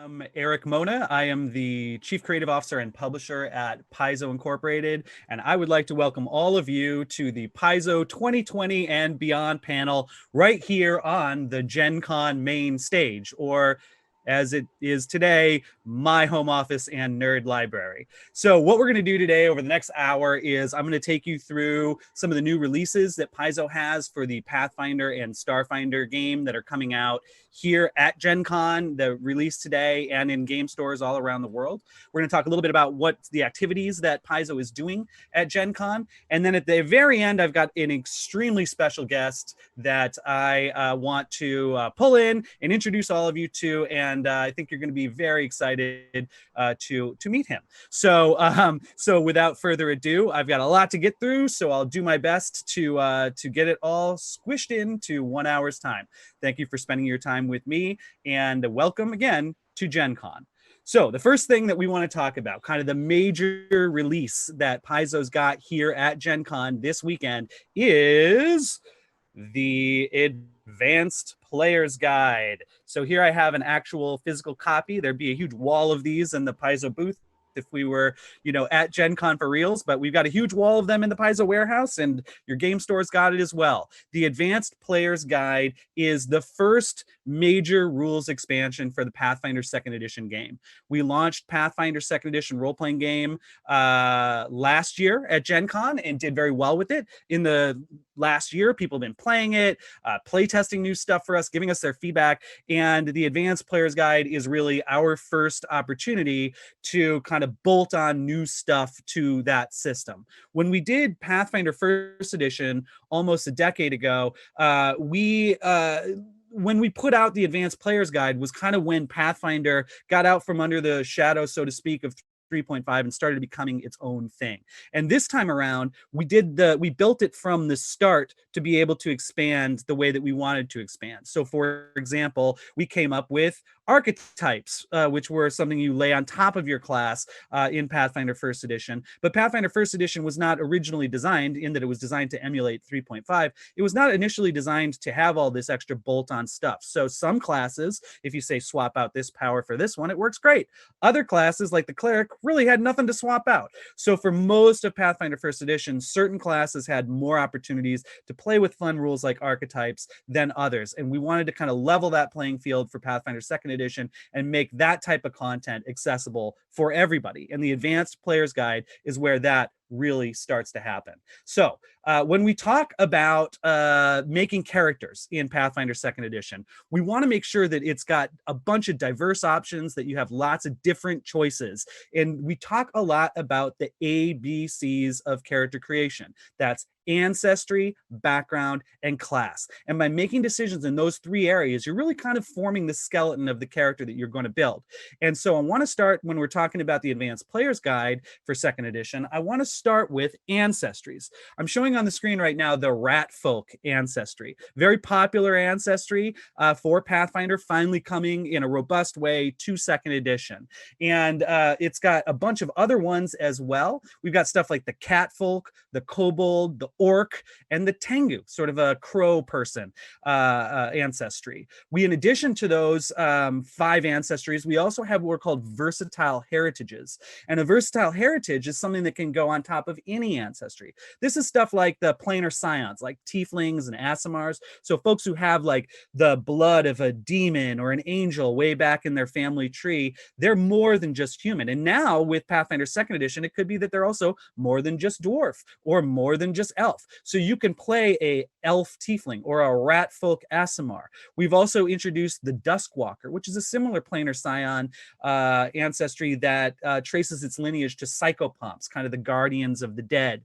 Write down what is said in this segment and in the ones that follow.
I'm Eric Mona. I am the Chief Creative Officer and Publisher at Paizo Incorporated, and I would like to welcome all of you to the Paizo 2020 and Beyond panel right here on the Gen Con main stage, or as it is today, my home office and nerd library. So what we're going to do today over the next hour is I'm going to take you through some of the new releases that Paizo has for the Pathfinder and Starfinder game that are coming out here at Gen Con, the release today, and in game stores all around the world. We're going to talk a little bit about what the activities that Paizo is doing at Gen Con. And then at the very end, I've got an extremely special guest that I want to pull in and introduce all of you to. And I think you're going to be very excited to meet him. So without further ado, I've got a lot to get through, so I'll do my best to get it all squished into 1 hour's time. Thank you for spending your time with me, and welcome again to Gen Con. So the first thing that we want to talk about, kind of the major release that Paizo's got here at Gen Con this weekend, is the Advanced Player's Guide. So here I have an actual physical copy. There'd be a huge wall of these in the Paizo booth if we were, at Gen Con for reals, but we've got a huge wall of them in the Paizo warehouse, and your game store's got it as well. The Advanced Player's Guide is the first major rules expansion for the Pathfinder 2nd Edition game. We launched Pathfinder 2nd Edition role-playing game last year at Gen Con and did very well with it. In the last year, people have been playing it, play testing new stuff for us, giving us their feedback, and the Advanced Player's Guide is really our first opportunity to kind of bolt on new stuff to that system. When we did Pathfinder 1st Edition almost a decade ago, when we put out the Advanced Player's Guide was kind of when Pathfinder got out from under the shadow, so to speak, of 3.5 and started becoming its own thing. And this time around, we built it from the start to be able to expand the way that we wanted to expand. So for example, we came up with archetypes, which were something you lay on top of your class in Pathfinder 1st Edition. But Pathfinder 1st Edition was not originally designed in that it was designed to emulate 3.5. It was not initially designed to have all this extra bolt-on stuff. So some classes, if you say swap out this power for this one, it works great. Other classes, like the cleric, really had nothing to swap out. So for most of Pathfinder 1st Edition, certain classes had more opportunities to play with fun rules like archetypes than others. And we wanted to kind of level that playing field for Pathfinder 2nd Edition and make that type of content accessible for everybody. And the Advanced Player's Guide is where that really starts to happen. So when we talk about making characters in Pathfinder 2nd Edition, we want to make sure that it's got a bunch of diverse options, that you have lots of different choices. And we talk a lot about the ABCs of character creation. That's ancestry, background, and class. And by making decisions in those three areas, you're really kind of forming the skeleton of the character that you're going to build. And so I want to start, when we're talking about the Advanced Player's Guide for 2nd Edition, I want to start with ancestries. I'm showing on the screen right now the Rat Folk ancestry. Very popular ancestry for Pathfinder, finally coming in a robust way to 2nd Edition. And it's got a bunch of other ones as well. We've got stuff like the Cat Folk, the Kobold, the Orc, and the Tengu, sort of a crow person ancestry. In addition to those 5 ancestries, we also have what are called versatile heritages. And a versatile heritage is something that can go on top of any ancestry. This is stuff like the planar scions, like tieflings and Aasimars. So folks who have like the blood of a demon or an angel way back in their family tree, they're more than just human. And now with Pathfinder 2nd Edition, it could be that they're also more than just dwarf or more than just elf. So you can play a elf tiefling or a rat folk Aasimar. We've also introduced the Duskwalker, which is a similar planar scion ancestry that traces its lineage to psychopomps, kind of the guardians of the dead.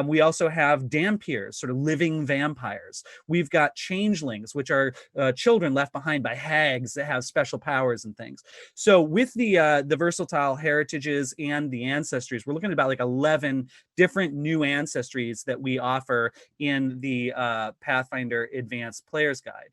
We also have Dhampirs, sort of living vampires. We've got changelings, which are children left behind by hags that have special powers and things. So with the versatile heritages and the ancestries, we're looking at about like 11 different new ancestries that we offer in the Pathfinder Advanced Player's Guide.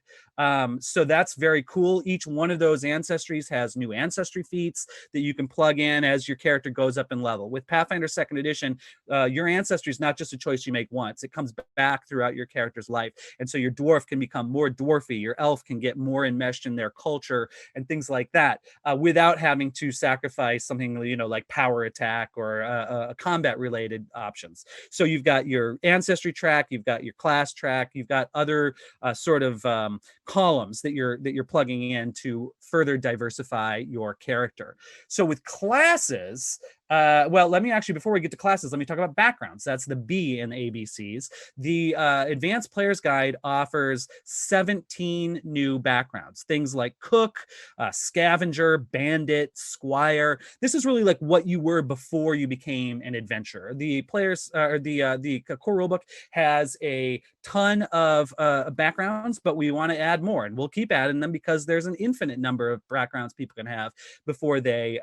So that's very cool. Each one of those ancestries has new ancestry feats that you can plug in as your character goes up in level. With Pathfinder 2nd Edition, your ancestry is not just a choice you make once. It comes back throughout your character's life. And so your dwarf can become more dwarfy, your elf can get more enmeshed in their culture and things like that, without having to sacrifice something, you know, like power attack or combat related options. So you've got your ancestry track, you've got your class track, you've got other sort of columns that you're plugging in to further diversify your character. So with classes, well, let me actually, before we get to classes, let me talk about backgrounds. That's the B in ABCs. The Advanced Player's Guide offers 17 new backgrounds. Things like cook, scavenger, bandit, squire. This is really like what you were before you became an adventurer. The players, or the core rulebook has a ton of backgrounds, but we want to add more, and we'll keep adding them because there's an infinite number of backgrounds people can have before they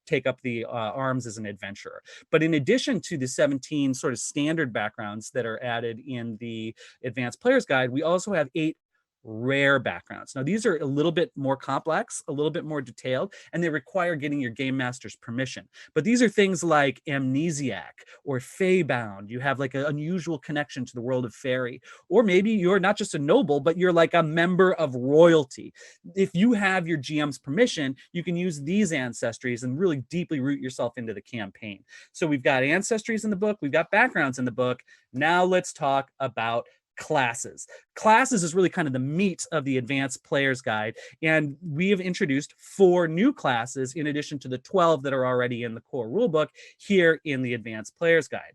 take up the arms as an adventurer. But in addition to the 17 sort of standard backgrounds that are added in the Advanced Player's Guide, we also have 8 rare backgrounds. Now, these are a little bit more complex, a little bit more detailed, and they require getting your game master's permission. But these are things like amnesiac or feybound. You have like an unusual connection to the world of fairy. Or maybe you're not just a noble, but you're like a member of royalty. If you have your GM's permission, you can use these ancestries and really deeply root yourself into the campaign. So we've got ancestries in the book, we've got backgrounds in the book. Now let's talk about classes. Classes is really kind of the meat of the Advanced Player's Guide, and we have introduced 4 new classes in addition to the 12 that are already in the core rulebook here in the Advanced Player's Guide.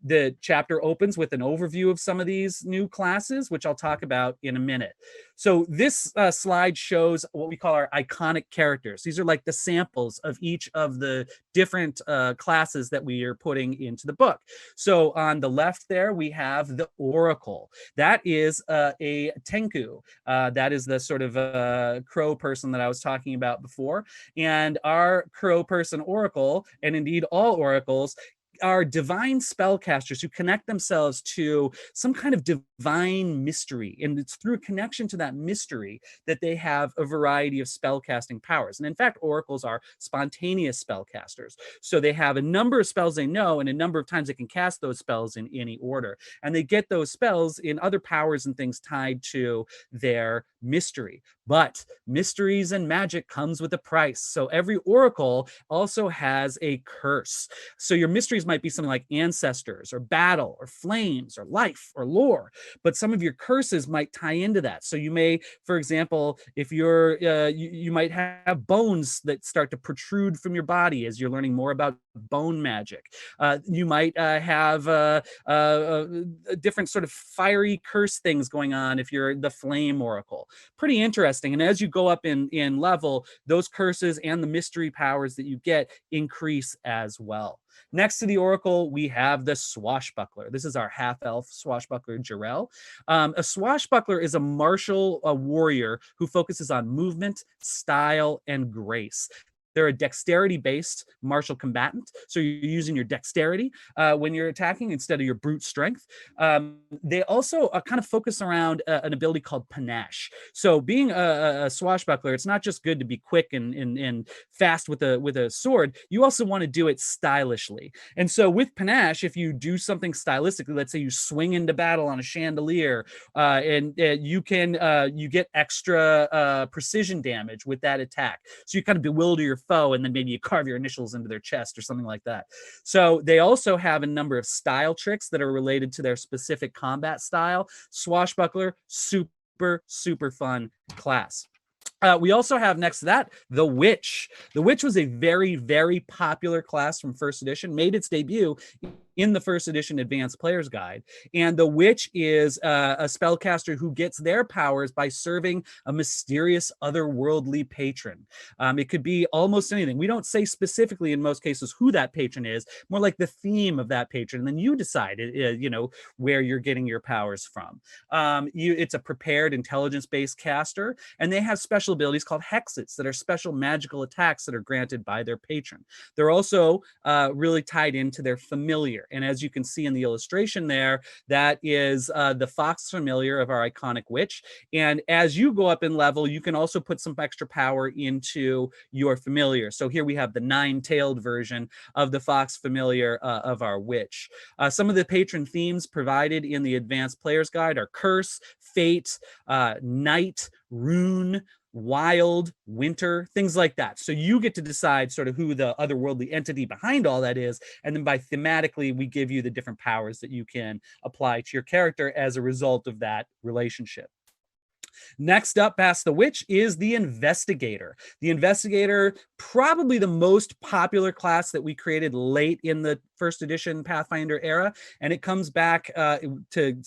The chapter opens with an overview of some of these new classes, which I'll talk about in a minute. So this slide shows what we call our iconic characters. These are like the samples of each of the different classes that we are putting into the book. So on the left there, we have the Oracle. That is a Tenku. That is the sort of crow person that I was talking about before. And our crow person Oracle, and indeed all oracles, are divine spellcasters who connect themselves to some kind of divine mystery. And it's through a connection to that mystery that they have a variety of spellcasting powers. And in fact, oracles are spontaneous spellcasters. So they have a number of spells they know, and a number of times they can cast those spells in any order. And they get those spells in other powers and things tied to their mystery. But mysteries and magic comes with a price. So every oracle also has a curse. So your mysteries might be something like ancestors or battle or flames or life or lore, but some of your curses might tie into that. So you may, for example, if you're you might have bones that start to protrude from your body as you're learning more about bone magic. You might have different sort of fiery curse things going on if you're the flame oracle. Pretty interesting. And as you go up in level, those curses and the mystery powers that you get increase as well. Next to the Oracle, we have the Swashbuckler. This is our half-elf swashbuckler, Jarrell. A swashbuckler is a martial warrior who focuses on movement, style, and grace. They're a dexterity-based martial combatant, so you're using your dexterity when you're attacking instead of your brute strength. They also kind of focus around an ability called panache. So being a swashbuckler, it's not just good to be quick and fast with a sword. You also want to do it stylishly. And so with panache, if you do something stylistically, let's say you swing into battle on a chandelier, and you get extra precision damage with that attack. So you kind of bewilder your foe, and then maybe you carve your initials into their chest or something like that. So they also have a number of style tricks that are related to their specific combat style. Swashbuckler, super fun class. We also have next to that the Witch. The Witch was a very popular class from first edition, made its debut in the first edition Advanced Player's Guide. And the Witch is a spellcaster who gets their powers by serving a mysterious otherworldly patron. It could be almost anything. We don't say specifically in most cases who that patron is, more like the theme of that patron. And then you decide, where you're getting your powers from. It's a prepared intelligence-based caster, and they have special abilities called hexes that are special magical attacks that are granted by their patron. They're also really tied into their familiar. And as you can see in the illustration there, that is the fox familiar of our iconic witch. And as you go up in level, you can also put some extra power into your familiar. So here we have the 9-tailed version of the fox familiar of our witch. Some of the patron themes provided in the Advanced Player's Guide are curse, fate, night, rune, wild, winter, things like that. So you get to decide sort of who the otherworldly entity behind all that is. And then by thematically, we give you the different powers that you can apply to your character as a result of that relationship. Next up past the witch is the investigator. The investigator, probably the most popular class that we created late in the first edition Pathfinder era, and it comes back to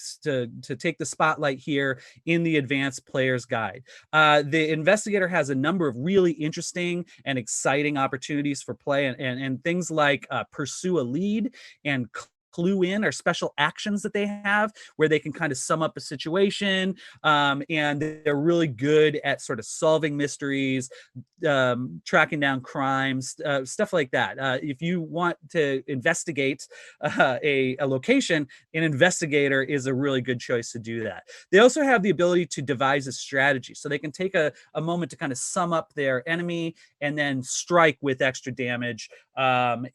take the spotlight here in the Advanced Player's Guide. The investigator has a number of really interesting and exciting opportunities for play, and things like pursue a lead and clue in are special actions that they have where they can kind of sum up a situation, and they're really good at sort of solving mysteries, tracking down crimes, stuff like that. If you want to investigate a location, an investigator is a really good choice to do that. They also have the ability to devise a strategy, so they can take a moment to kind of sum up their enemy and then strike with extra damage. I'm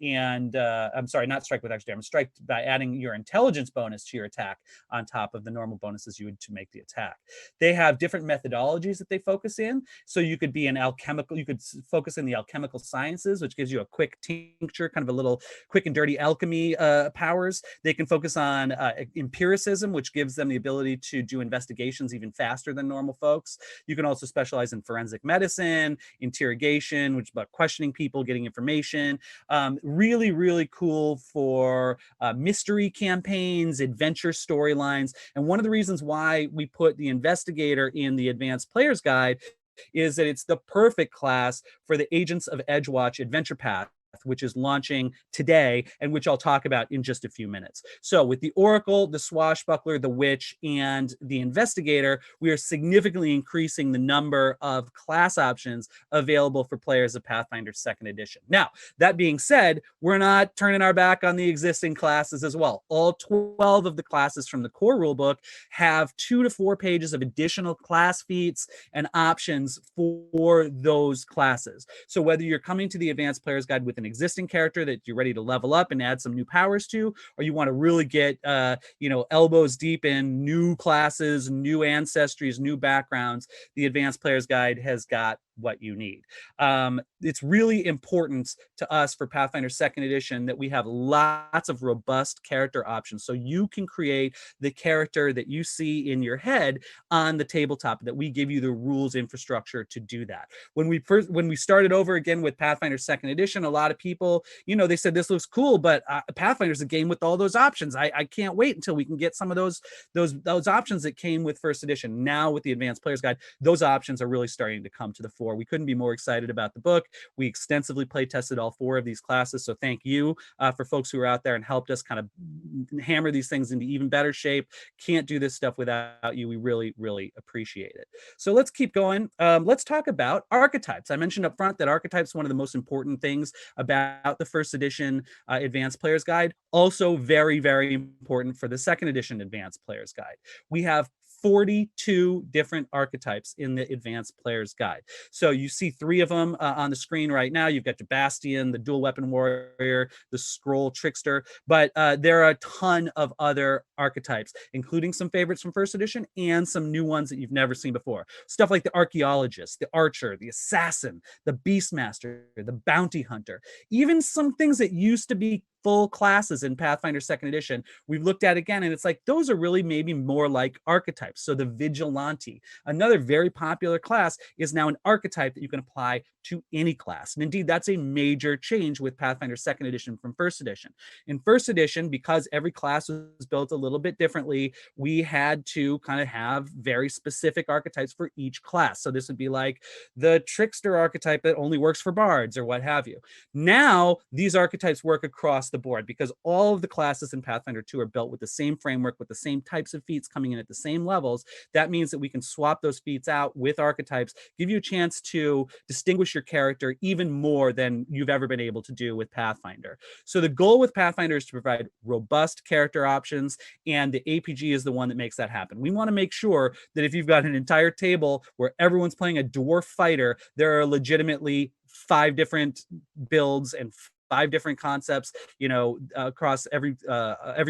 sorry, not strike with extra damage, strike by adding your intelligence bonus to your attack on top of the normal bonuses you would to make the attack. They have different methodologies that they focus in. So you could be an alchemical, you could focus in the alchemical sciences, which gives you a quick tincture, kind of a little quick and dirty alchemy powers. They can focus on empiricism, which gives them the ability to do investigations even faster than normal folks. You can also specialize in forensic medicine, interrogation, which is about questioning people, getting information. Really, really cool for mystery campaigns, adventure storylines. And one of the reasons why we put the investigator in the Advanced Player's Guide is that it's the perfect class for the Agents of Edgewatch adventure path, which is launching today and which I'll talk about in just a few minutes. So with the Oracle, the Swashbuckler, the Witch, and the Investigator, we are significantly increasing the number of class options available for players of Pathfinder 2nd Edition. Now, that being said, we're not turning our back on the existing classes as well. All 12 of the classes from the core rulebook have 2 to 4 pages of additional class feats and options for those classes. So whether you're coming to the Advanced Player's Guide with an existing character that you're ready to level up and add some new powers to, or you want to really get elbows deep in new classes, new ancestries, new backgrounds, the Advanced Player's Guide has got what you need. It's really important to us for Pathfinder 2nd Edition that we have lots of robust character options, so you can create the character that you see in your head on the tabletop, that we give you the rules infrastructure to do that. When we started over again with Pathfinder 2nd Edition, a lot of people, they said, this looks cool, but Pathfinder's a game with all those options. I can't wait until we can get some of those options that came with first edition. Now with the Advanced Player's Guide, those options are really starting to come to the fore. We couldn't be more excited about the book. We extensively play tested all 4 of these classes, so thank you for folks who are out there and helped us kind of hammer these things into even better shape. Can't do this stuff without you. We really, really appreciate it. So let's keep going. Let's talk about archetypes. I mentioned up front that archetypes are one of the most important things about the first edition Advanced Player's Guide. Also very, very important for the second edition Advanced Player's Guide. We have 42 different archetypes in the Advanced Player's Guide. So you see 3 of them on the screen right now. You've got the Bastion, the Dual Weapon Warrior, the Scroll Trickster, but there are a ton of other archetypes, including some favorites from first edition and some new ones that you've never seen before. Stuff like the Archaeologist, the Archer, the Assassin, the Beastmaster, the Bounty Hunter, even some things that used to be full classes in Pathfinder 2nd Edition, we've looked at again, and it's like, those are really maybe more like archetypes. So the Vigilante, another very popular class, is now an archetype that you can apply to any class. And indeed, that's a major change with Pathfinder 2nd Edition from first edition. In first edition, because every class was built a little bit differently, we had to kind of have very specific archetypes for each class. So this would be like the Trickster archetype that only works for bards or what have you. Now, these archetypes work across the the board, because all of the classes in Pathfinder 2 are built with the same framework, with the same types of feats coming in at the same levels. That means that we can swap those feats out with archetypes, give you a chance to distinguish your character even more than you've ever been able to do with Pathfinder. So the goal with Pathfinder is to provide robust character options, and the APG is the one that makes that happen. We want to make sure that if you've got an entire table where everyone's playing a dwarf fighter, there are legitimately 5 different builds and 5 different concepts, across every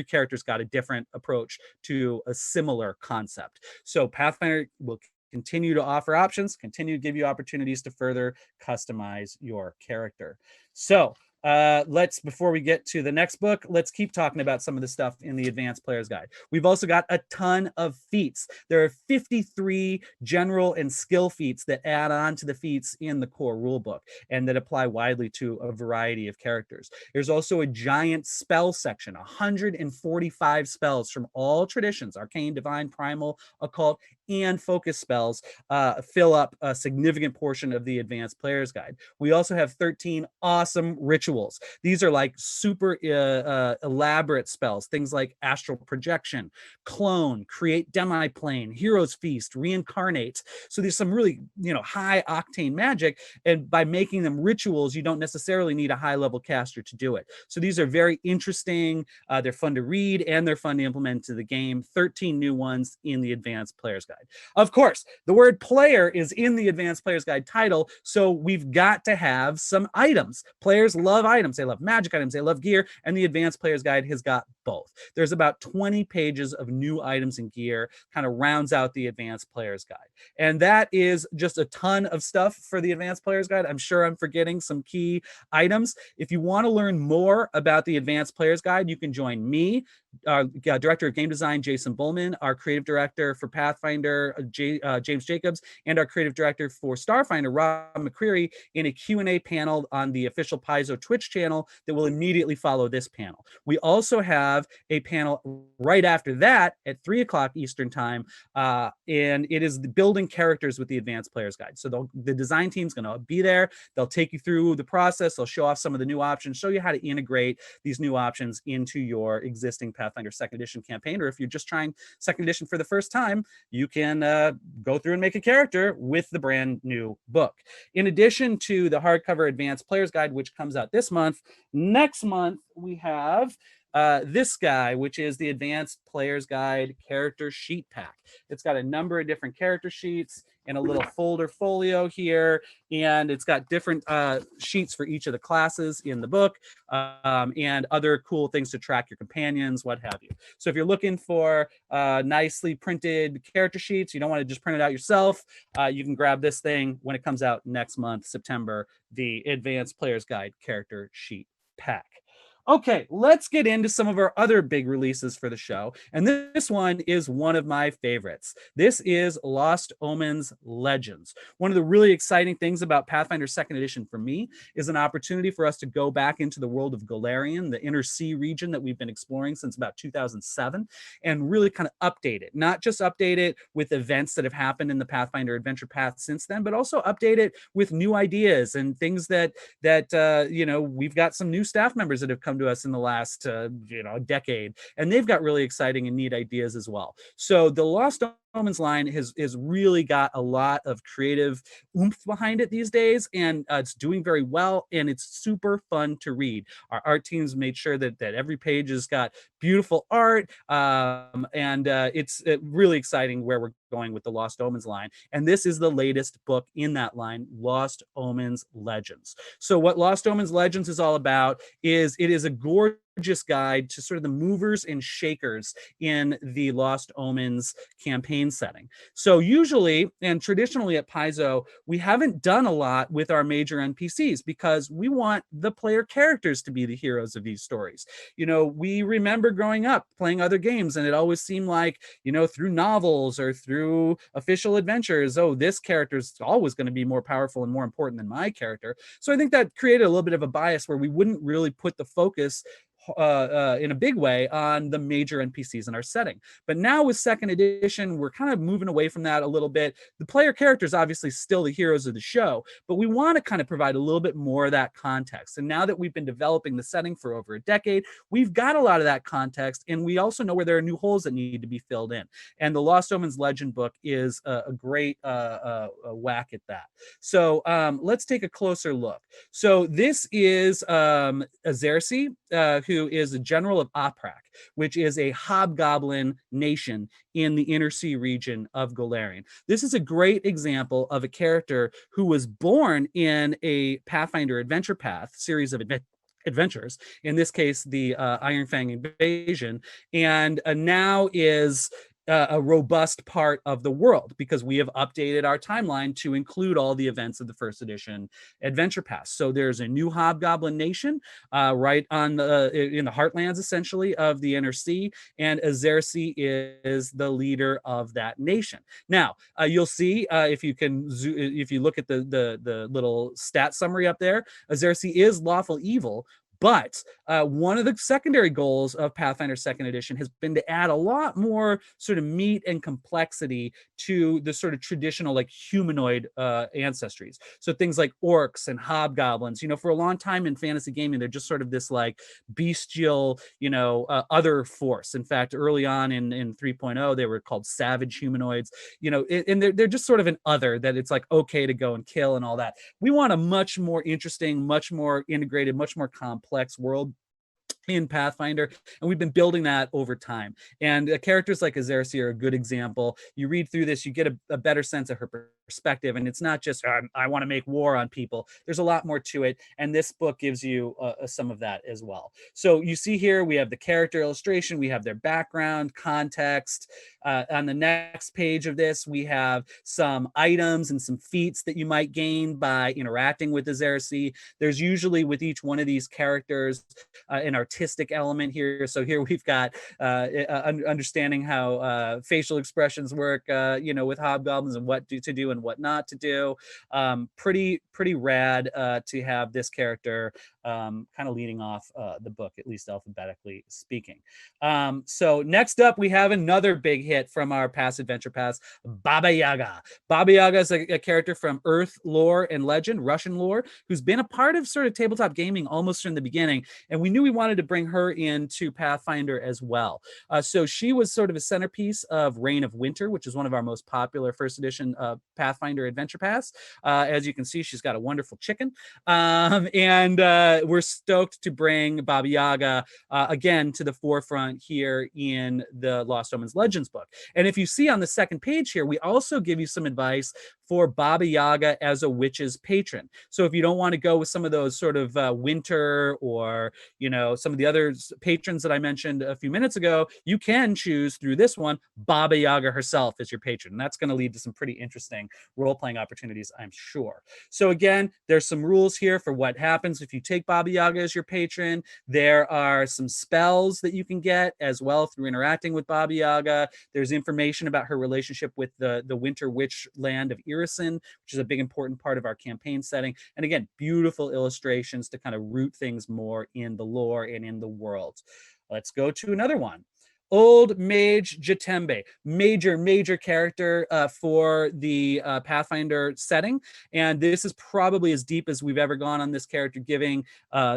character's got a different approach to a similar concept. So Pathfinder will continue to offer options, continue to give you opportunities to further customize your character. So before we get to the next book, let's keep talking about some of the stuff in the Advanced Player's Guide. We've also got a ton of feats. There are 53 general and skill feats that add on to the feats in the core rulebook and that apply widely to a variety of characters. There's also a giant spell section, 145 spells from all traditions: arcane, divine, primal, occult, and focus spells fill up a significant portion of the Advanced Player's Guide. We also have 13 awesome rituals. These are like super elaborate spells, things like astral projection, clone, create demi-plane, hero's feast, reincarnate. So there's some really high octane magic, and by making them rituals, you don't necessarily need a high level caster to do it. So these are very interesting, they're fun to read, and they're fun to implement into the game. 13 new ones in the Advanced Player's Guide. Of course, the word player is in the Advanced Player's Guide title, so we've got to have some items. Players love items. They love magic items. They love gear, and the Advanced Player's Guide has got both. There's about 20 pages of new items and gear, kind of rounds out the Advanced Player's Guide. And that is just a ton of stuff for the Advanced Player's Guide. I'm sure I'm forgetting some key items. If you want to learn more about the Advanced Player's Guide, you can join me, Director of Game Design, Jason Bullman, our Creative Director for Pathfinder, James Jacobs, and our Creative Director for Starfinder, Rob McCreary, in a Q&A panel on the official Paizo Twitch channel that will immediately follow this panel. We also have a panel right after that at 3 o'clock Eastern Time, and it is the building characters with the Advanced Player's Guide. So the design team's going to be there. They'll take you through the process. They'll show off some of the new options, show you how to integrate these new options into your existing Pathfinder 2nd Edition campaign. Or if you're just trying 2nd Edition for the first time, you can go through and make a character with the brand new book. In addition to the hardcover Advanced Player's Guide, which comes out this month, next month we have this guy, which is the Advanced Player's Guide Character Sheet Pack. It's got a number of different character sheets and a little folder folio here, and it's got different sheets for each of the classes in the book, and other cool things to track your companions, what have you. So if you're looking for nicely printed character sheets, you don't want to just print it out yourself, you can grab this thing when it comes out next month, September, the Advanced Player's Guide Character Sheet Pack. Okay, let's get into some of our other big releases for the show. And this one is one of my favorites. This is Lost Omens Legends. One of the really exciting things about Pathfinder 2nd Edition for me is an opportunity for us to go back into the world of Golarion, the Inner Sea region that we've been exploring since about 2007, and really kind of update it. Not just update it with events that have happened in the Pathfinder Adventure Path since then, but also update it with new ideas and things that we've got some new staff members that have come to us in the last decade, and they've got really exciting and neat ideas as well. So the Lost Omens line has really got a lot of creative oomph behind it these days, and it's doing very well, and it's super fun to read. Our art teams made sure that every page has got beautiful art, and it's really exciting where we're going with the Lost Omens line. And this is the latest book in that line, Lost Omens Legends. So what Lost Omens Legends is all about is it is a gorgeous guide to sort of the movers and shakers in the Lost Omens campaign setting. So usually and traditionally at Paizo, we haven't done a lot with our major NPCs because we want the player characters to be the heroes of these stories. We remember growing up playing other games, and it always seemed like, through novels or through official adventures, this character is always going to be more powerful and more important than my character. So I think that created a little bit of a bias where we wouldn't really put the focus in a big way on the major NPCs in our setting. But now with second edition, we're kind of moving away from that a little bit. The player characters obviously still the heroes of the show, but we want to kind of provide a little bit more of that context. And now that we've been developing the setting for over a decade, we've got a lot of that context, and we also know where there are new holes that need to be filled in. And the Lost Omens Legend book is a great whack at that. So let's take a closer look. So this is Azaerci, who is a general of Aprak, which is a hobgoblin nation in the inner sea region of Golarion. This is a great example of a character who was born in a Pathfinder adventure path series of adventures, in this case, the Ironfang invasion, and now is a robust part of the world because we have updated our timeline to include all the events of the first edition adventure pass. So there's a new hobgoblin nation right on the in the heartlands essentially of the inner sea, and Azaerci is the leader of that nation. Now you'll see if you look at the little stat summary up there, Azaerci is lawful evil. But one of the secondary goals of Pathfinder Second Edition has been to add a lot more sort of meat and complexity to the sort of traditional like humanoid ancestries. So things like orcs and hobgoblins, you know, for a long time in fantasy gaming, they're just sort of this like bestial, you know, other force. In fact, early on in 3.0, they were called savage humanoids, you know, and they're just sort of an other that it's like okay to go and kill and all that. We want a much more interesting, much more integrated, much more complex world in Pathfinder, and we've been building that over time. And characters like Azaerci are a good example. You read through this, you get a better sense of her perspective, and it's not just I want to make war on people. There's a lot more to it, and this book gives you some of that as well. So you see here we have the character illustration, we have their background, context. On the next page of this, we have some items and some feats that you might gain by interacting with Azaerci. There's usually with each one of these characters an artistic element here. So here we've got understanding how facial expressions work, you know, with hobgoblins and what to do and what not to do. Pretty rad to have this character kind of leading off the book, at least alphabetically speaking. So next up, we have another big hit from our past adventure pass, Baba Yaga. Baba Yaga is a character from Earth lore and legend, Russian lore, who's been a part of sort of tabletop gaming almost from the beginning. And we knew we wanted to bring her into Pathfinder as well. So she was sort of a centerpiece of Reign of Winter, which is one of our most popular first edition Pathfinder adventure pass. As you can see, she's got a wonderful chicken. And we're stoked to bring Baba Yaga again to the forefront here in the Lost Omens Legends book. And if you see on the second page here, we also give you some advice for Baba Yaga as a witch's patron. So if you don't want to go with some of those sort of winter or, you know, some of the other patrons that I mentioned a few minutes ago, you can choose through this one, Baba Yaga herself as your patron. And that's going to lead to some pretty interesting role-playing opportunities, I'm sure. So again, there's some rules here for what happens if you take Baba Yaga as your patron. There are some spells that you can get as well through interacting with Baba Yaga. There's information about her relationship with the Winter Witch land of Irisin, which is a big important part of our campaign setting. And again, beautiful illustrations to kind of root things more in the lore and in the world. Let's go to another one. Old Mage Jatembe, major character for the Pathfinder setting. And this is probably as deep as we've ever gone on this character, giving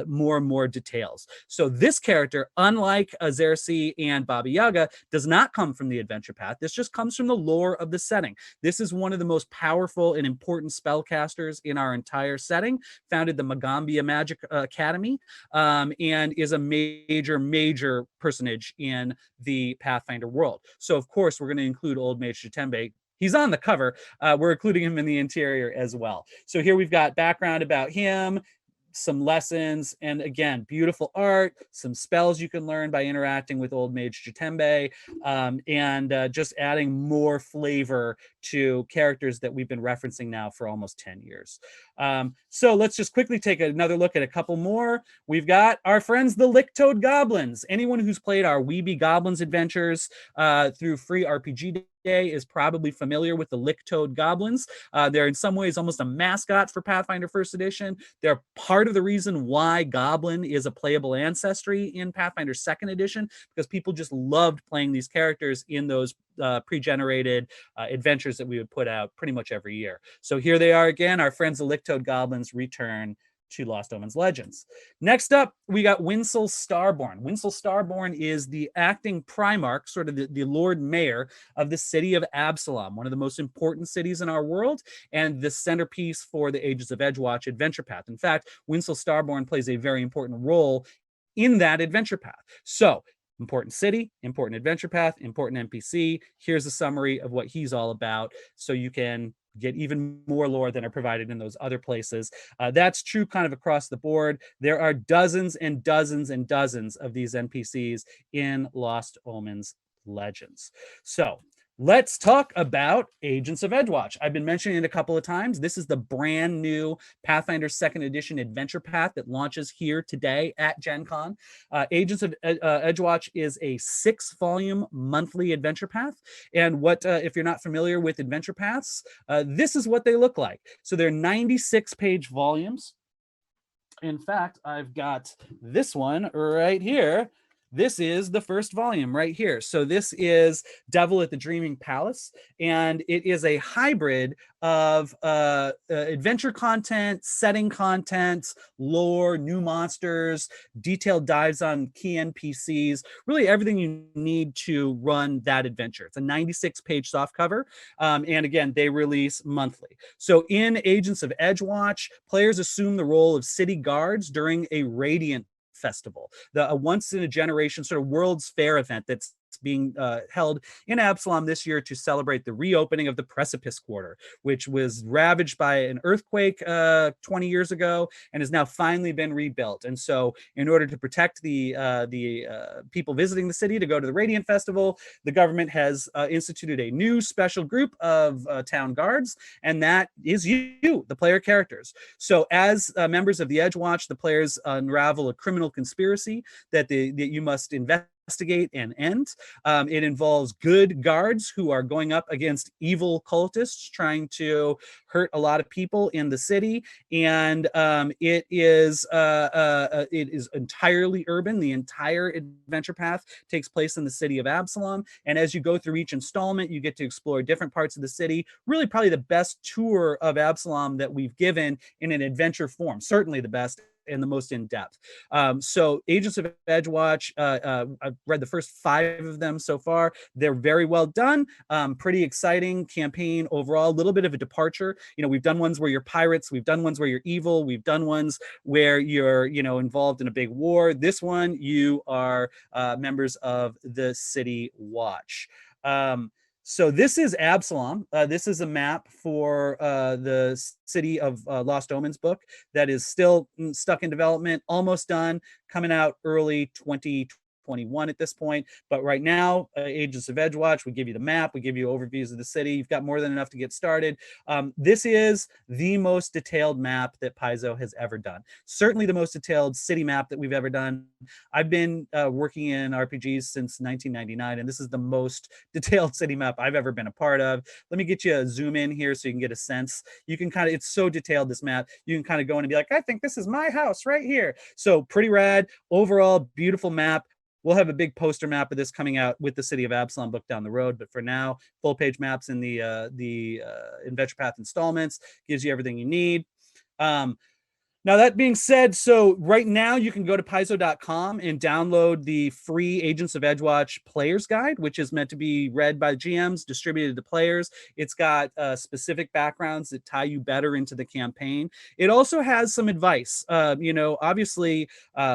more and more details. So this character, unlike Azaerci and Baba Yaga, does not come from the adventure path. This just comes from the lore of the setting. This is one of the most powerful and important spellcasters in our entire setting, founded the Magambia Magic Academy, and is a major personage in the Pathfinder world. So of course, we're going to include Old Mage Jatembe. He's on the cover. We're including him in the interior as well. So here we've got background about him, some lessons, and again, beautiful art, some spells you can learn by interacting with Old Mage Jatembe, and just adding more flavor to characters that we've been referencing now for almost 10 years. So let's just quickly take another look at a couple more. We've got our friends, the Licktoad Goblins. Anyone who's played our Weeby Goblins adventures through free RPG is probably familiar with the Lick-Toed Goblins. They're in some ways almost a mascot for Pathfinder First Edition. They're part of the reason why Goblin is a playable ancestry in Pathfinder Second Edition, because people just loved playing these characters in those pre-generated adventures that we would put out pretty much every year. So here they are again. Our friends the Lick-Toed Goblins return to Lost Omens Legends. Next up, we got Winsel Starborn. Winsel Starborn is the acting Primarch, sort of the Lord Mayor of the city of Absalom, one of the most important cities in our world, and the centerpiece for the Ages of Edgewatch adventure path. In fact, Winsel Starborn plays a very important role in that adventure path. So, important city, important adventure path, important NPC. Here's a summary of what he's all about, so you can get even more lore than are provided in those other places. That's true kind of across the board. There are dozens and dozens and dozens of these NPCs in Lost Omens Legends. So let's talk about Agents of Edgewatch. I've been mentioning it a couple of times. This is the brand new Pathfinder Second Edition adventure path that launches here today at Gen Con. Agents of Edgewatch is a 6-volume monthly adventure path. And what, if you're not familiar with adventure paths, this is what they look like. So they're 96-page volumes. In fact, I've got this one right here. This is the first volume right here. So this is Devil at the Dreaming Palace, and it is a hybrid of adventure content, setting content, lore, new monsters, detailed dives on key NPCs, really everything you need to run that adventure. It's a 96-page softcover, and again, they release monthly. So in Agents of Edgewatch, players assume the role of city guards during a Radiant Festival, a once-in-a-generation sort of World's Fair event that's being held in Absalom this year to celebrate the reopening of the Precipice Quarter, which was ravaged by an earthquake 20 years ago and has now finally been rebuilt. And so in order to protect the people visiting the city to go to the Radiant Festival, the government has instituted a new special group of town guards, and that is you, the player characters. So as members of the Edgewatch, the players unravel a criminal conspiracy that you must investigate and end. It involves good guards who are going up against evil cultists trying to hurt a lot of people in the city, and it is entirely urban. The entire adventure path takes place in the city of Absalom, and as you go through each installment, you get to explore different parts of the city. Really, probably the best tour of Absalom that we've given in an adventure form. Certainly the best and the most in-depth. So Agents of Edgewatch, I've read the first 5 of them so far. They're very well done. Pretty exciting campaign overall. A little bit of a departure. You know, we've done ones where you're pirates. We've done ones where you're evil. We've done ones where you're, involved in a big war. This one, you are members of the City Watch. So this is Absalom. This is a map for the City of Lost Omens book that is still stuck in development, almost done, coming out early 2021 at this point. But right now, Agents of Edgewatch, we give you the map, we give you overviews of the city. You've got more than enough to get started. This is the most detailed map that Paizo has ever done. Certainly the most detailed city map that we've ever done. I've been working in RPGs since 1999, and this is the most detailed city map I've ever been a part of. Let me get you a zoom in here so you can get a sense. You can kind of, it's so detailed, this map, you can kind of go in and be like, I think this is my house right here. So pretty rad. Overall, beautiful map. We'll have a big poster map of this coming out with the City of Absalom book down the road. But for now, full page maps in the Adventure Path installments gives you everything you need. Now, that being said, so right now you can go to paizo.com and download the free Agents of Edgewatch Player's Guide, which is meant to be read by GMs, distributed to players. It's got specific backgrounds that tie you better into the campaign. It also has some advice. Obviously,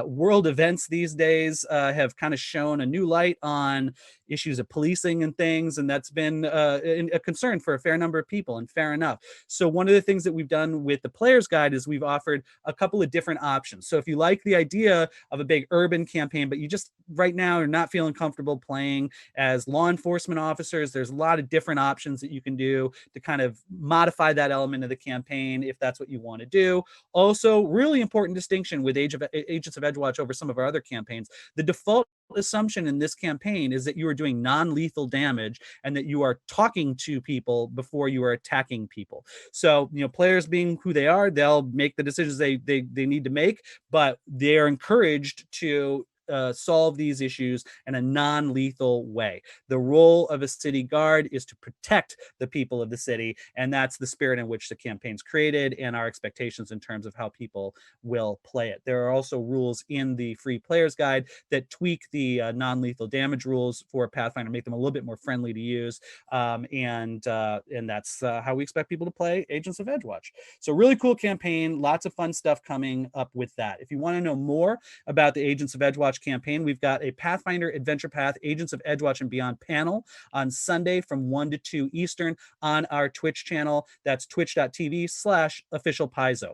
world events these days have kind of shown a new light on issues of policing and things, and that's been a concern for a fair number of people, and fair enough. So one of the things that we've done with the Player's Guide is we've offered a couple of different options. So if you like the idea of a big urban campaign, but you just right now are not feeling comfortable playing as law enforcement officers, there's a lot of different options that you can do to kind of modify that element of the campaign if that's what you want to do. Also, really important distinction with Agents of Edgewatch over some of our other campaigns. The default assumption in this campaign is that you are doing non-lethal damage and that you are talking to people before you are attacking people. So, players being who they are, they'll make the decisions they need to make, but they're encouraged to solve these issues in a non-lethal way. The role of a city guard is to protect the people of the city, and that's the spirit in which the campaign's created and our expectations in terms of how people will play it. There are also rules in the free player's guide that tweak the non-lethal damage rules for Pathfinder, make them a little bit more friendly to use, and that's how we expect people to play Agents of Edgewatch. So really cool campaign, lots of fun stuff coming up with that. If you want to know more about the Agents of Edgewatch campaign, we've got a Pathfinder Adventure Path Agents of Edgewatch and Beyond panel on Sunday from 1 to 2 Eastern on our Twitch channel. That's twitch.tv/officialpaizo.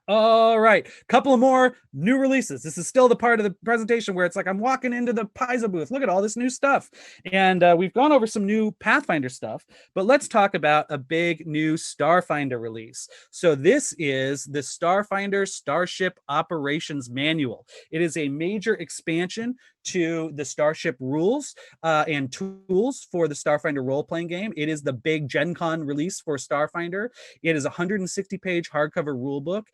All right, couple of more new releases. This is still the part of the presentation where it's like I'm walking into the Paizo booth. Look at all this new stuff. And we've gone over some new Pathfinder stuff, but let's talk about a big new Starfinder release. So this is the Starfinder Starship Operations Manual. It is a major expansion to the Starship rules and tools for the Starfinder role-playing game. It is the big Gen Con release for Starfinder. It is a 160-page hardcover rulebook.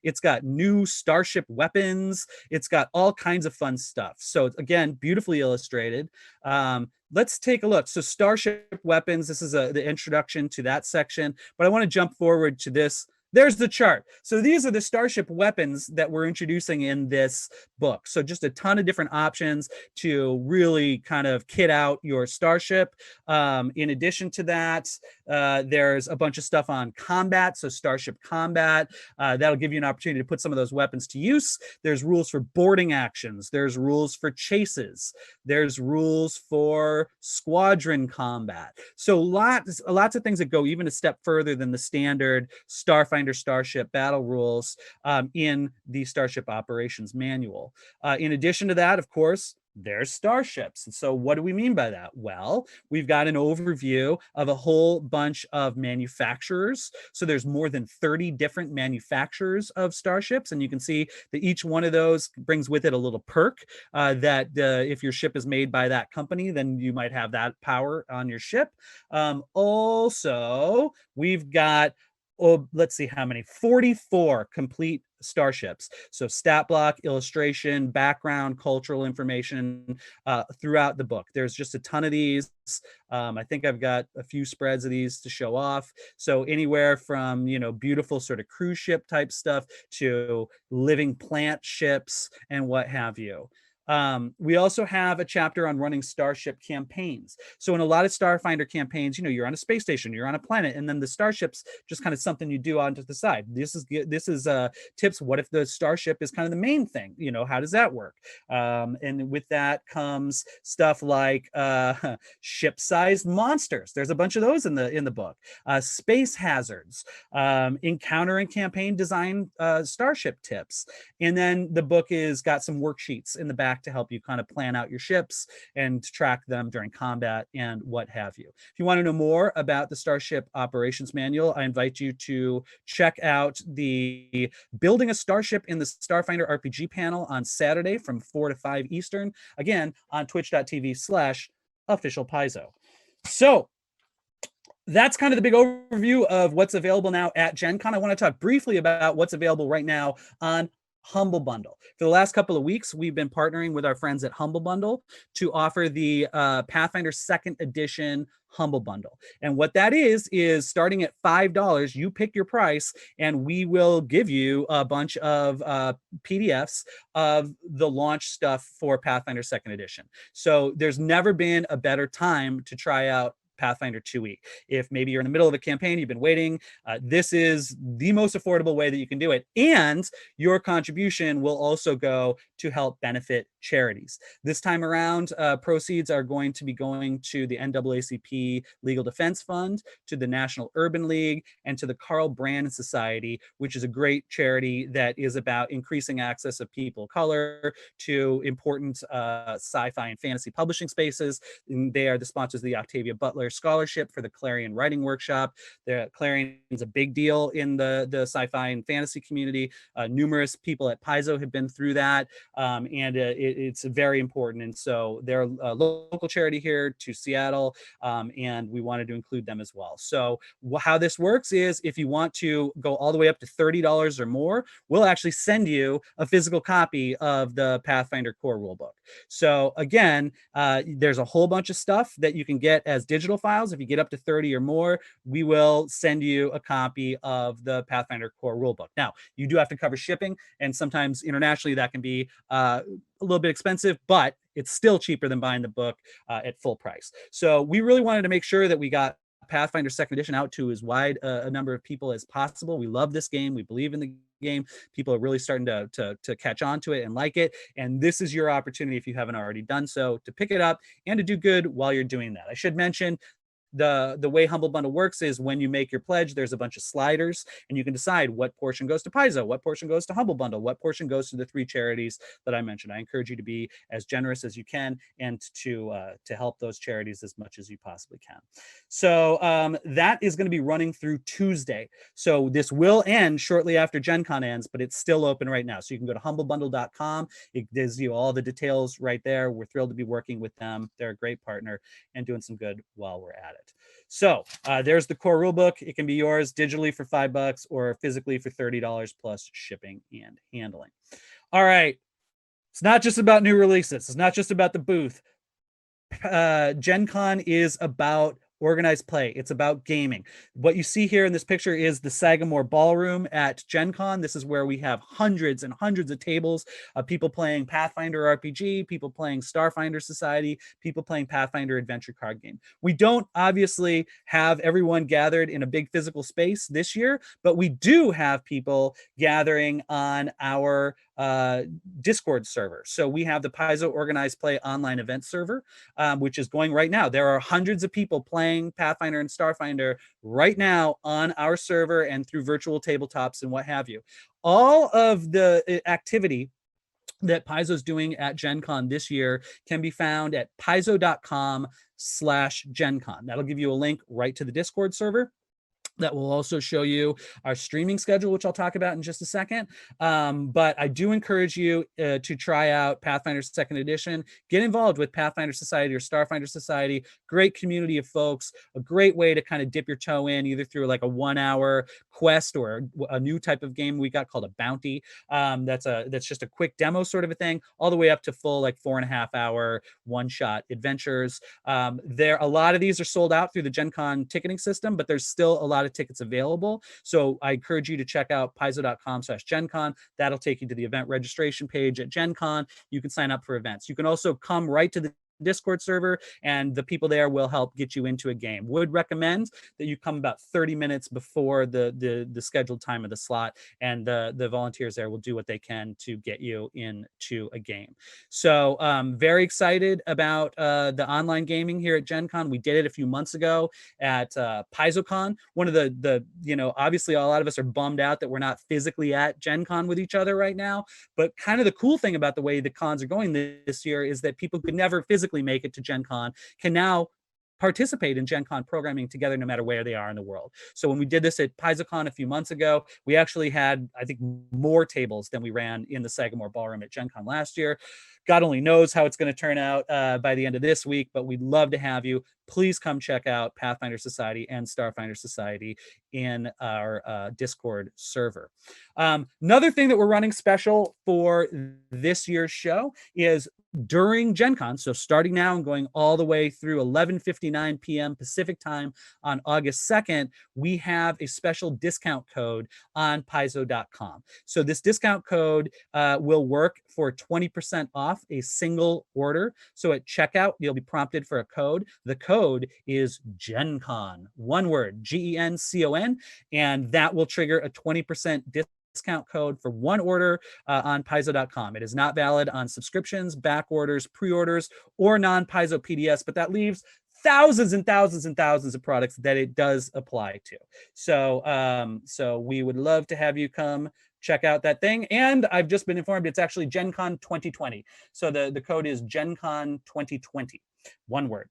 It's got new Starship weapons. It's got all kinds of fun stuff. So again, beautifully illustrated. Let's take a look. So Starship weapons, this is the introduction to that section, but I want to jump forward to this. There's the chart. So these are the Starship weapons that we're introducing in this book. So just a ton of different options to really kind of kit out your Starship. In addition to that, there's a bunch of stuff on combat. So Starship combat, that'll give you an opportunity to put some of those weapons to use. There's rules for boarding actions. There's rules for chases. There's rules for squadron combat. So lots of things that go even a step further than the standard Starfinder Starship battle rules in the Starship Operations Manual. In addition to that, of course, there's starships. And so what do we mean by that? Well, we've got an overview of a whole bunch of manufacturers. So there's more than 30 different manufacturers of starships. And you can see that each one of those brings with it a little perk that if your ship is made by that company, then you might have that power on your ship. Also, we've got let's see how many, 44 complete starships. So stat block, illustration, background, cultural information throughout the book. There's just a ton of these. I think I've got a few spreads of these to show off. So anywhere from, beautiful sort of cruise ship type stuff to living plant ships and what have you. We also have a chapter on running Starship campaigns. So in a lot of Starfinder campaigns, you're on a space station, you're on a planet, and then the Starship's just kind of something you do onto the side. This is tips. What if the Starship is kind of the main thing? How does that work? And with that comes stuff like ship-sized monsters. There's a bunch of those in the book. Space hazards, encounter and campaign design Starship tips. And then the book is got some worksheets in the back to help you kind of plan out your ships and track them during combat and what have you. If you want to know more about the Starship Operations Manual, I invite you to check out the Building a Starship in the Starfinder RPG panel on Saturday from 4 to 5 Eastern, again on twitch.tv/officialpaizo. So that's kind of the big overview of what's available now at Gen Con. I want to talk briefly about what's available right now on Humble Bundle. For the last couple of weeks, we've been partnering with our friends at Humble Bundle to offer the Pathfinder 2nd Edition Humble Bundle. And what that is starting at $5, you pick your price, and we will give you a bunch of PDFs of the launch stuff for Pathfinder 2nd Edition. So there's never been a better time to try out Pathfinder 2e. If maybe you're in the middle of a campaign, you've been waiting, this is the most affordable way that you can do it. And your contribution will also go to help benefit charities. This time around, proceeds are going to be going to the NAACP Legal Defense Fund, to the National Urban League, and to the Carl Brandon Society, which is a great charity that is about increasing access of people of color to important sci-fi and fantasy publishing spaces. And they are the sponsors of the Octavia Butler Scholarship for the Clarion Writing Workshop. The Clarion is a big deal in the sci-fi and fantasy community. Numerous people at Paizo have been through that, and it it's very important. And so they're a local charity here to Seattle, and we wanted to include them as well. So how this works is if you want to go all the way up to $30 or more, we'll actually send you a physical copy of the Pathfinder core rulebook. So again, there's a whole bunch of stuff that you can get as digital files. If you get up to 30 or more, we will send you a copy of the Pathfinder core rulebook. Now, you do have to cover shipping, and sometimes internationally that can be a little bit expensive, but it's still cheaper than buying the book at full price. So we really wanted to make sure that we got Pathfinder Second Edition out to as wide a number of people as possible. We love this game. We believe in the game. People are really starting to catch on to it and like it. And this is your opportunity, if you haven't already done so, to pick it up and to do good while you're doing that. I should mention, the way Humble Bundle works is when you make your pledge, there's a bunch of sliders, and you can decide what portion goes to Paizo, what portion goes to Humble Bundle, what portion goes to the 3 charities that I mentioned. I encourage you to be as generous as you can and to help those charities as much as you possibly can. So that is going to be running through Tuesday. So this will end shortly after Gen Con ends, but it's still open right now. So you can go to humblebundle.com. It gives you all the details right there. We're thrilled to be working with them. They're a great partner and doing some good while we're at it. So there's the core rulebook. It can be yours digitally for $5 or physically for $30 plus shipping and handling. All right. It's not just about new releases. It's not just about the booth. Gen Con is about organized play. It's about gaming. What you see here in this picture is the Sagamore Ballroom at Gen Con. This is where we have hundreds and hundreds of tables of people playing Pathfinder RPG, people playing Starfinder Society, people playing Pathfinder Adventure card game. We don't obviously have everyone gathered in a big physical space this year, but we do have people gathering on our Discord server. So we have the Paizo Organized Play online event server, which is going right now. There are hundreds of people playing Pathfinder and Starfinder right now on our server and through virtual tabletops and what have you. All of the activity that Paizo's doing at Gen Con this year can be found at paizo.com/Gen Con. That'll give you a link right to the Discord server. That will also show you our streaming schedule, which I'll talk about in just a second. But I do encourage you to try out Pathfinder Second Edition. Get involved with Pathfinder Society or Starfinder Society. Great community of folks. A great way to kind of dip your toe in, either through like a 1-hour quest or a new type of game we got called a bounty. That's just a quick demo sort of a thing, all the way up to full like 4.5-hour one-shot adventures. A lot of these are sold out through the Gen Con ticketing system, but there's still a lot of tickets available. So I encourage you to check out paizo.com/Gen Con. That'll take you to the event registration page at Gen Con. You can sign up for events. You can also come right to the Discord server, and the people there will help get you into a game. Would recommend that you come about 30 minutes before the scheduled time of the slot, and the volunteers there will do what they can to get you into a game. So very excited about the online gaming here at Gen Con. We did it a few months ago at PaizoCon. One of the obviously a lot of us are bummed out that we're not physically at Gen Con with each other right now, but kind of the cool thing about the way the cons are going this year is that people could never physically make it to Gen Con can now participate in Gen Con programming together no matter where they are in the world. So when we did this at PaizoCon a few months ago, we actually had, I think, more tables than we ran in the Sagamore Ballroom at Gen Con last year. God only knows how it's going to turn out by the end of this week, but we'd love to have you. Please come check out Pathfinder Society and Starfinder Society in our Discord server. Another thing that we're running special for this year's show is during Gen Con, so starting now and going all the way through 11:59 p.m. Pacific time on August 2nd, we have a special discount code on paizo.com. So this discount code will work for 20% off a single order. So at checkout, you'll be prompted for a code. The code is GenCon, one word, GENCON, and that will trigger a 20% discount code for one order on paizo.com. It is not valid on subscriptions, back orders, pre-orders, or non-Paizo PDS, but that leaves thousands and thousands and thousands of products that it does apply to. So we would love to have you come check out that thing. And I've just been informed it's actually GenCon 2020. So the code is GenCon 2020, one word.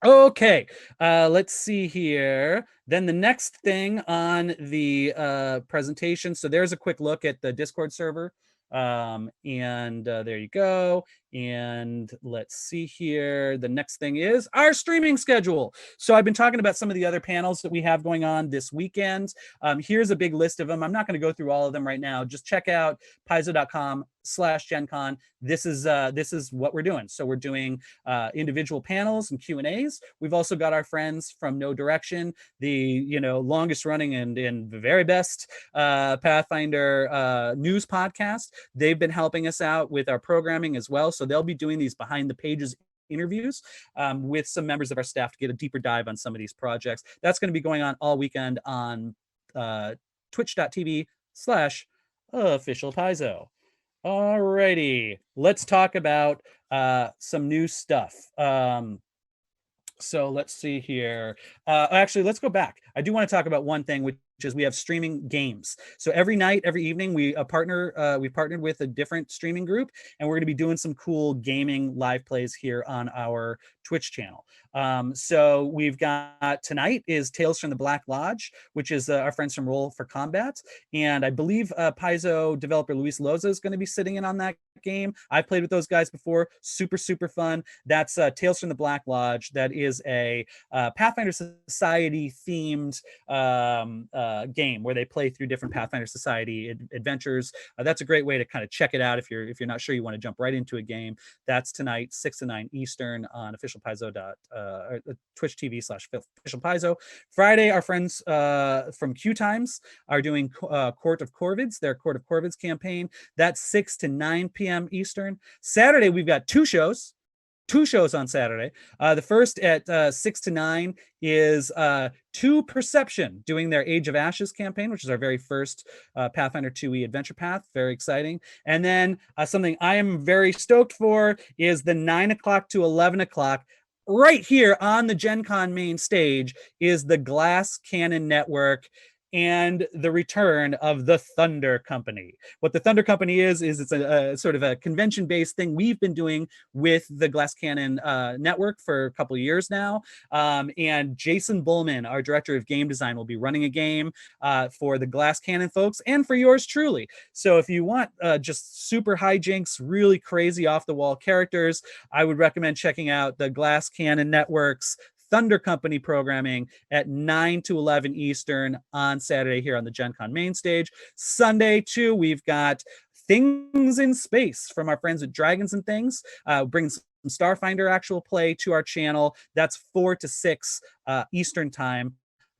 Okay, let's see here. Then the next thing on the presentation. So there's a quick look at the Discord server. And there you go. And let's see here. The next thing is our streaming schedule. So I've been talking about some of the other panels that we have going on this weekend. Here's a big list of them. I'm not going to go through all of them right now. Just check out paizo.com/GenCon. This is what we're doing. So we're doing individual panels and Q&As. We've also got our friends from No Direction, the longest running and the very best Pathfinder news podcast. They've been helping us out with our programming as well. So they'll be doing these behind the pages interviews with some members of our staff to get a deeper dive on some of these projects. That's going to be going on all weekend on twitch.tv/officialpaizo. Alrighty, let's talk about some new stuff. So let's see here. Actually, let's go back. I do want to talk about one thing, which is we have streaming games. So every night, every evening, we partnered with a different streaming group, and we're going to be doing some cool gaming live plays here on our Twitch channel. So we've got tonight is Tales from the Black Lodge, which is our friends from Roll for Combat. And I believe Paizo developer Luis Loza is going to be sitting in on that game. I've played with those guys before. Super, super fun. That's Tales from the Black Lodge. That is a Pathfinder Society themed game where they play through different Pathfinder Society adventures. That's a great way to kind of check it out if you're not sure you want to jump right into a game. That's tonight, 6 to 9 Eastern on Twitch TV/officialpaizo. Friday, our friends from Q Times are doing Court of Corvids, their Court of Corvids campaign. That's 6 to 9 p.m. Eastern. Saturday, we've got two shows on Saturday. The first at 6 to 9 is Two Perception doing their Age of Ashes campaign, which is our very first Pathfinder 2e adventure path. Very exciting. And then something I am very stoked for is the 9 o'clock to 11 o'clock. Right here on the Gen Con main stage is the Glass Cannon Network and the return of the Thunder Company. What the Thunder Company is it's a sort of a convention-based thing we've been doing with the Glass Cannon network for a couple of years now. And Jason Bullman, our director of game design, will be running a game for the Glass Cannon folks and for yours truly. So if you want just super hijinks, really crazy off-the-wall characters, I would recommend checking out the Glass Cannon Network's Thunder Company programming at 9 to 11 Eastern on Saturday here on the Gen Con main stage. Sunday, too, we've got Things in Space from our friends at Dragons and Things, bringing some Starfinder actual play to our channel. That's 4 to 6 Eastern time.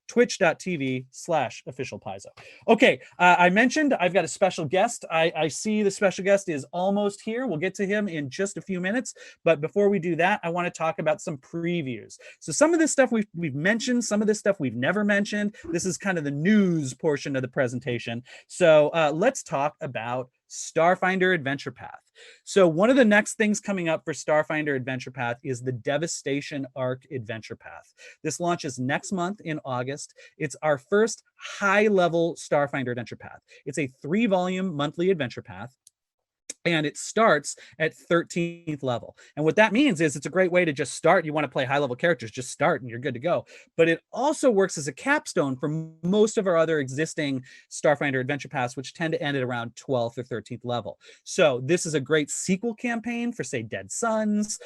Twitch.tv/officialpaizo. Okay, I mentioned I've got a special guest. I see the special guest is almost here. We'll get to him in just a few minutes. But before we do that, I want to talk about some previews. So some of this stuff we've mentioned, some of this stuff we've never mentioned. This is kind of the news portion of the presentation. So let's talk about Starfinder Adventure Path. So one of the next things coming up for Starfinder Adventure Path is the Devastation Arc Adventure Path. This launches next month in August. It's our first high-level Starfinder Adventure Path. It's a 3-volume monthly adventure path, and it starts at 13th level. And what that means is it's a great way to just start. You want to play high-level characters, just start and you're good to go. But it also works as a capstone for most of our other existing Starfinder adventure paths, which tend to end at around 12th or 13th level. So this is a great sequel campaign for, say, Dead Suns.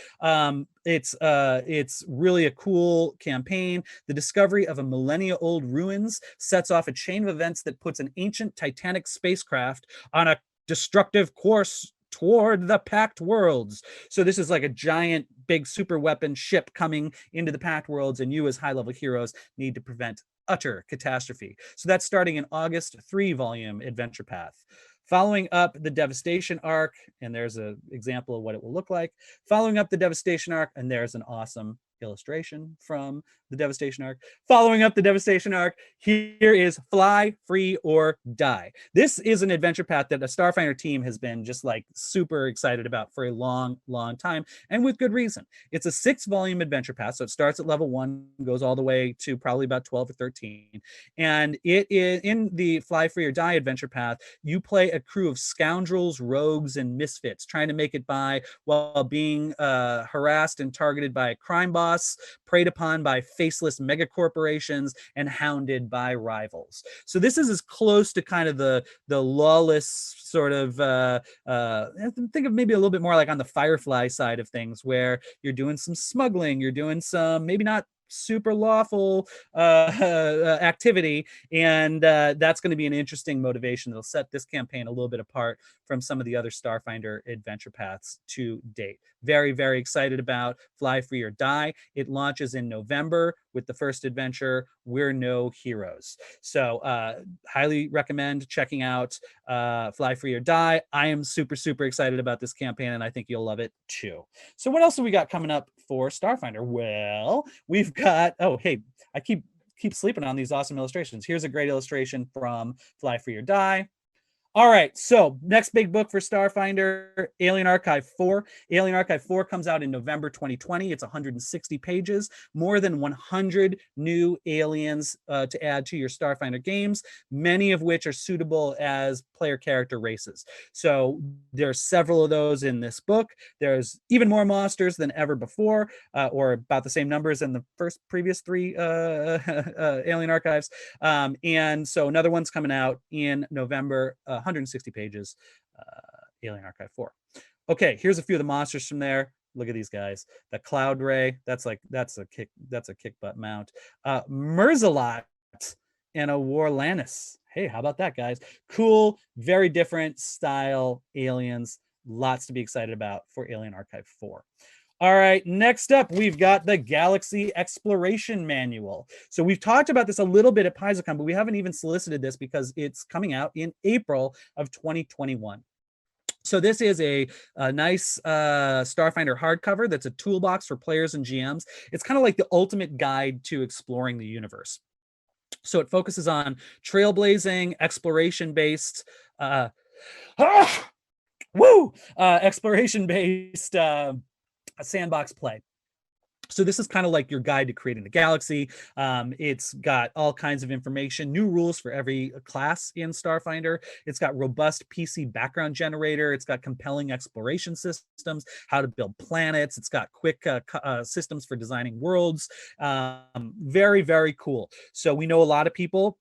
It's really a cool campaign. The discovery of a millennia-old ruins sets off a chain of events that puts an ancient Titanic spacecraft on a destructive course toward the Pact Worlds. So this is like a giant, big super weapon ship coming into the Pact Worlds, and you as high-level heroes need to prevent utter catastrophe. So that's starting in August, 3-volume adventure path. Following up the Devastation Arc, and there's an example of what it will look like. Following up the Devastation Arc, and there's an awesome illustration from the Devastation Arc. Following up the Devastation Arc, here is Fly, Free, or Die. This is an adventure path that the Starfinder team has been just like super excited about for a long, long time, and with good reason. It's a 6-volume adventure path, so it starts at level 1, goes all the way to probably about 12 or 13. And it is in the Fly, Free, or Die adventure path, you play a crew of scoundrels, rogues, and misfits trying to make it by while being harassed and targeted by a crime boss, preyed upon by fate faceless mega corporations and hounded by rivals. So this is as close to kind of the lawless sort of think of maybe a little bit more like on the Firefly side of things, where you're doing some smuggling, you're doing some maybe not super lawful activity, and that's going to be an interesting motivation that'll set this campaign a little bit apart from some of the other Starfinder adventure paths to date. Very, very excited about Fly Free or Die. It launches in November with the first adventure, We're No Heroes. So highly recommend checking out Fly Free or Die. I am super, super excited about this campaign, and I think you'll love it too. So what else have we got coming up for Starfinder? Well, we've got, oh, hey, I keep sleeping on these awesome illustrations. Here's a great illustration from Fly Free or Die. All right, so next big book for Starfinder, Alien Archive 4. Alien Archive 4 comes out in November 2020. It's 160 pages, more than 100 new aliens to add to your Starfinder games, many of which are suitable as player character races. So there's several of those in this book. There's even more monsters than ever before, or about the same numbers in the previous three Alien Archives. And so another one's coming out in November, 160 pages, Alien Archive 4. Okay, here's a few of the monsters from there. Look at these guys. The Cloud Ray, that's a kick butt mount. Merzalot and a Warlanus. Hey, how about that, guys? Cool, very different style aliens. Lots to be excited about for Alien Archive 4. All right, next up, we've got the Galaxy Exploration Manual. So we've talked about this a little bit at PaizoCon, but we haven't even solicited this because it's coming out in April of 2021. So this is a nice Starfinder hardcover that's a toolbox for players and GMs. It's kind of like the ultimate guide to exploring the universe. So it focuses on trailblazing, exploration-based, exploration-based sandbox play. So this is kind of like your guide to creating the galaxy. It's got all kinds of information, new rules for every class in Starfinder. It's got robust PC background generator. It's got compelling exploration systems, how to build planets. It's got quick systems for designing worlds. Very, very cool. So we know a lot of people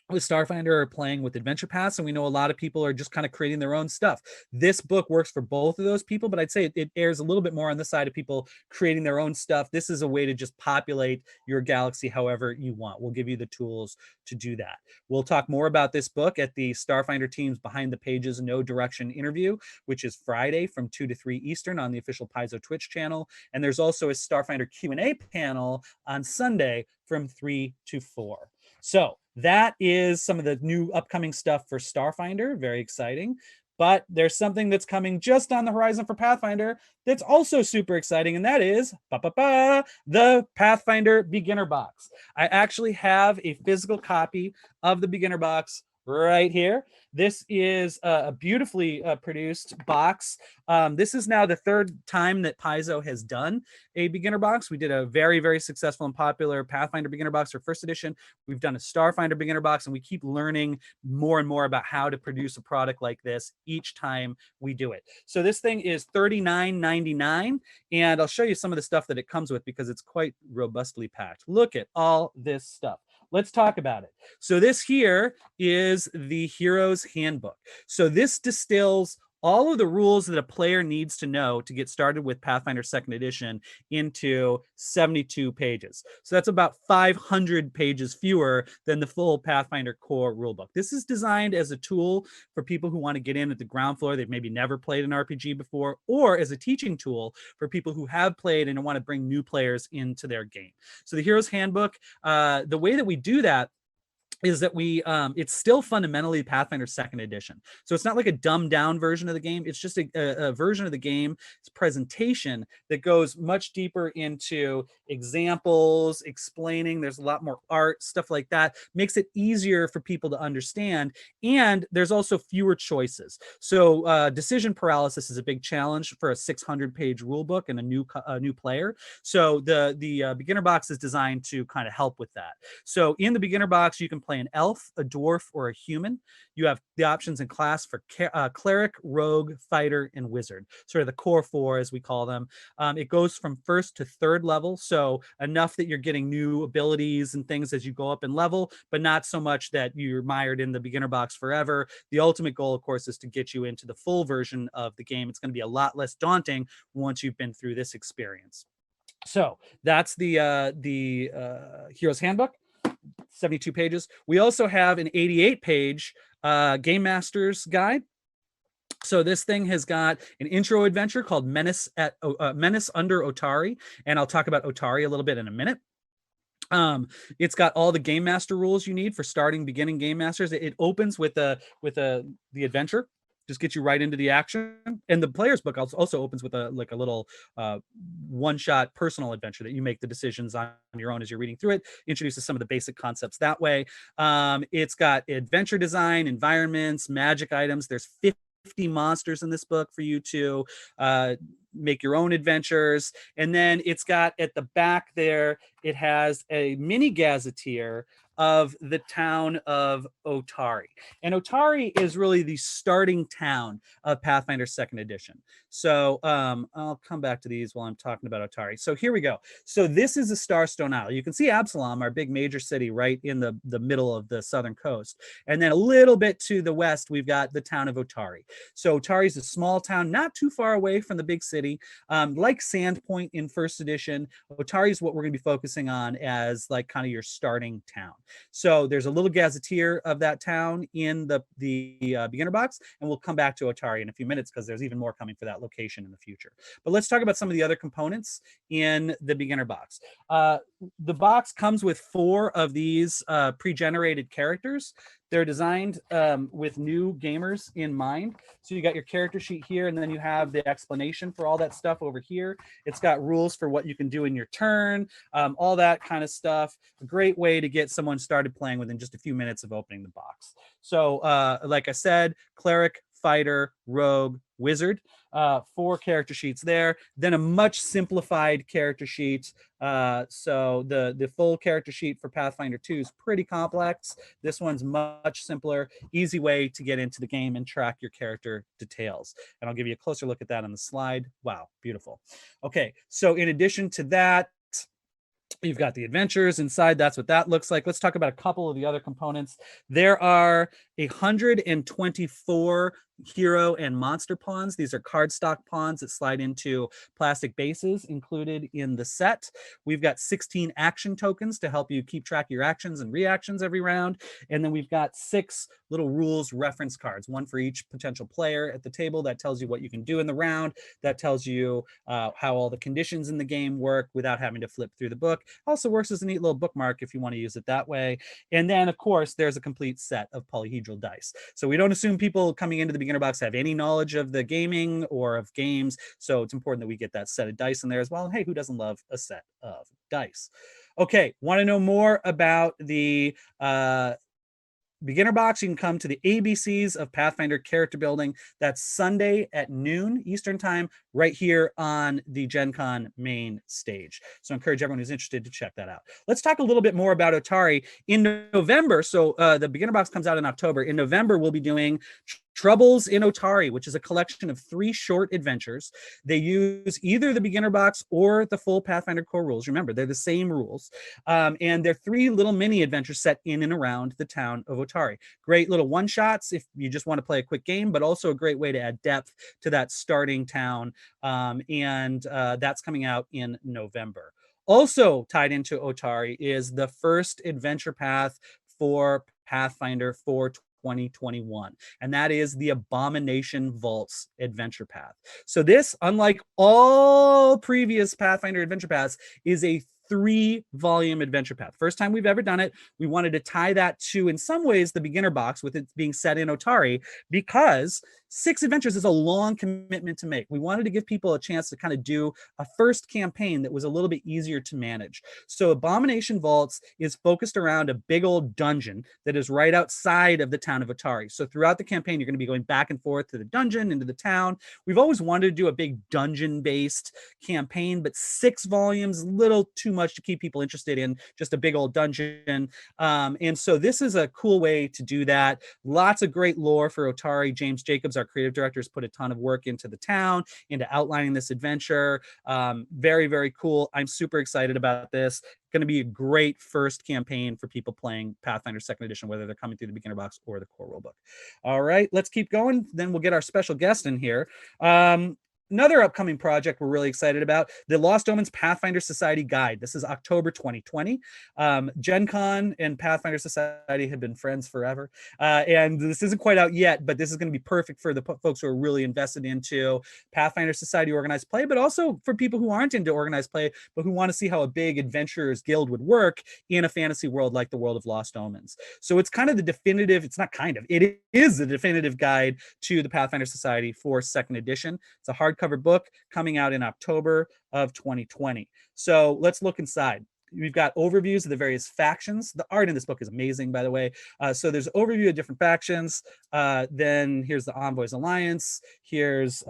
with Starfinder are playing with adventure paths, and we know a lot of people are just kind of creating their own stuff. This book works for both of those people, but I'd say it airs a little bit more on the side of people creating their own stuff. This is a way to just populate your galaxy however you want. We'll give you the tools to do that. We'll talk more about this book at the Starfinder team's Behind the Pages No Direction interview, which is Friday from 2 to 3 Eastern on the official Paizo Twitch channel. And there's also a Starfinder Q&A panel on Sunday from 3 to 4. So that is some of the new upcoming stuff for Starfinder. Very exciting. But there's something that's coming just on the horizon for Pathfinder that's also super exciting, and that is the Pathfinder Beginner Box. I actually have a physical copy of the Beginner Box right here. This is a beautifully produced box. This is now the third time that Paizo has done a beginner box. We did a very, very successful and popular Pathfinder beginner box for first edition. We've done a Starfinder beginner box, and we keep learning more and more about how to produce a product like this each time we do it. So this thing is $39.99, and I'll show you some of the stuff that it comes with because it's quite robustly packed. Look at all this stuff. Let's talk about it. So this here is the Hero's Handbook. So this distills all of the rules that a player needs to know to get started with Pathfinder 2nd Edition into 72 pages. So that's about 500 pages fewer than the full Pathfinder core rulebook. This is designed as a tool for people who want to get in at the ground floor. They've maybe never played an RPG before, or as a teaching tool for people who have played and want to bring new players into their game. So the Hero's Handbook, the way that we do that is that we it's still fundamentally Pathfinder 2nd Edition. So it's not like a dumbed down version of the game. It's just a version of the game, it's presentation that goes much deeper into examples, explaining. There's a lot more art, stuff like that. Makes it easier for people to understand. And there's also fewer choices. So decision paralysis is a big challenge for a 600-page rule book and a new player. So the beginner box is designed to kind of help with that. So in the beginner box, you can play an elf, a dwarf, or a human. You have the options in class for cleric, rogue, fighter, and wizard, sort of the core four, as we call them. It goes from first to third level, so enough that you're getting new abilities and things as you go up in level, but not so much that you're mired in the beginner box forever. The ultimate goal, of course, is to get you into the full version of the game. It's going to be a lot less daunting once you've been through this experience. So that's the Hero's Handbook, 72 pages. We also have an 88-page Game Master's Guide. So this thing has got an intro adventure called Menace Under Otari, and I'll talk about Otari a little bit in a minute. It's got all the Game Master rules you need for starting beginning Game Masters. It opens with the adventure, just get you right into the action. And the player's book also opens with a little one-shot personal adventure that you make the decisions on your own as you're reading through it. Introduces some of the basic concepts that way. It's got adventure design, environments, magic items. There's 50 monsters in this book for you to make your own adventures. And then it's got at the back there, it has a mini gazetteer of the town of Otari. And Otari is really the starting town of Pathfinder 2nd Edition. So I'll come back to these while I'm talking about Otari. So here we go. So this is a Starstone Isle. You can see Absalom, our big major city, right in the middle of the southern coast. And then a little bit to the west, we've got the town of Otari. So Otari is a small town, not too far away from the big city. Like Sandpoint in 1st edition, Otari is what we're going to be focusing on as like kind of your starting town. So there's a little gazetteer of that town in the beginner box, and we'll come back to Otari in a few minutes because there's even more coming for that location in the future. But let's talk about some of the other components in the beginner box. The box comes with 4 of these pre-generated characters. They're designed with new gamers in mind. So you got your character sheet here, and then you have the explanation for all that stuff over here. It's got rules for what you can do in your turn, all that kind of stuff. A great way to get someone started playing within just a few minutes of opening the box. So like I said, cleric, fighter, rogue, wizard, 4 character sheets there. Then a much simplified character sheet. So the full character sheet for Pathfinder 2 is pretty complex. This one's much simpler, easy way to get into the game and track your character details. And I'll give you a closer look at that on the slide. Wow, beautiful. Okay, so in addition to that, you've got the adventures inside. That's what that looks like. Let's talk about a couple of the other components. There are 124 hero and monster pawns. These are cardstock pawns that slide into plastic bases included in the set. We've got 16 action tokens to help you keep track of your actions and reactions every round. And then we've got 6 little rules reference cards, one for each potential player at the table that tells you what you can do in the round, that tells you how all the conditions in the game work without having to flip through the book. Also works as a neat little bookmark if you want to use it that way. And then, of course, there's a complete set of polyhedral dice. So we don't assume people coming into the beginner box have any knowledge of the gaming or of games. So it's important that we get that set of dice in there as well. And hey, who doesn't love a set of dice? Okay, want to know more about the beginner box? You can come to the ABCs of Pathfinder character building. That's Sunday at noon Eastern time, right here on the Gen Con main stage. So I encourage everyone who's interested to check that out. Let's talk a little bit more about Otari. In November, so the beginner box comes out in October. In November, we'll be doing Troubles in Otari, which is a collection of 3 short adventures. They use either the beginner box or the full Pathfinder core rules. Remember, they're the same rules. And they're 3 little mini adventures set in and around the town of Otari. Great little one-shots if you just want to play a quick game, but also a great way to add depth to that starting town. That's coming out in November. Also tied into Otari is the first adventure path for Pathfinder for 2021, and that is the Abomination Vaults adventure path. So this, unlike all previous Pathfinder adventure paths, is a 3-volume adventure path. First time we've ever done it. We wanted to tie that to, in some ways, the beginner box with it being set in Otari, because 6 adventures is a long commitment to make. We wanted to give people a chance to kind of do a first campaign that was a little bit easier to manage. So Abomination Vaults is focused around a big old dungeon that is right outside of the town of Otari. So throughout the campaign, you're going to be going back and forth to the dungeon, into the town. We've always wanted to do a big dungeon-based campaign, but 6 volumes, a little too much to keep people interested in just a big old dungeon. And so this is a cool way to do that. Lots of great lore for Otari. James Jacobs, our creative director, has put a ton of work into the town, into outlining this adventure. Very, very cool. I'm super excited about this. Going to be a great first campaign for people playing Pathfinder 2nd Edition, whether they're coming through the beginner box or the core rulebook. All right, let's keep going. Then we'll get our special guest in here. Another upcoming project we're really excited about, the Lost Omens Pathfinder Society Guide. This is October 2020. Gen Con and Pathfinder Society have been friends forever. And this isn't quite out yet, but this is going to be perfect for the folks who are really invested into Pathfinder Society organized play, but also for people who aren't into organized play, but who want to see how a big adventurers guild would work in a fantasy world like the world of Lost Omens. So it's kind of the definitive, it's not kind of, it is the definitive guide to the Pathfinder Society for 2nd edition. It's a hardcover book coming out in October of 2020. So let's look inside. We've got overviews of the various factions. The art in this book is amazing, by the way. So there's an overview of different factions. Then here's the Envoys Alliance. Here's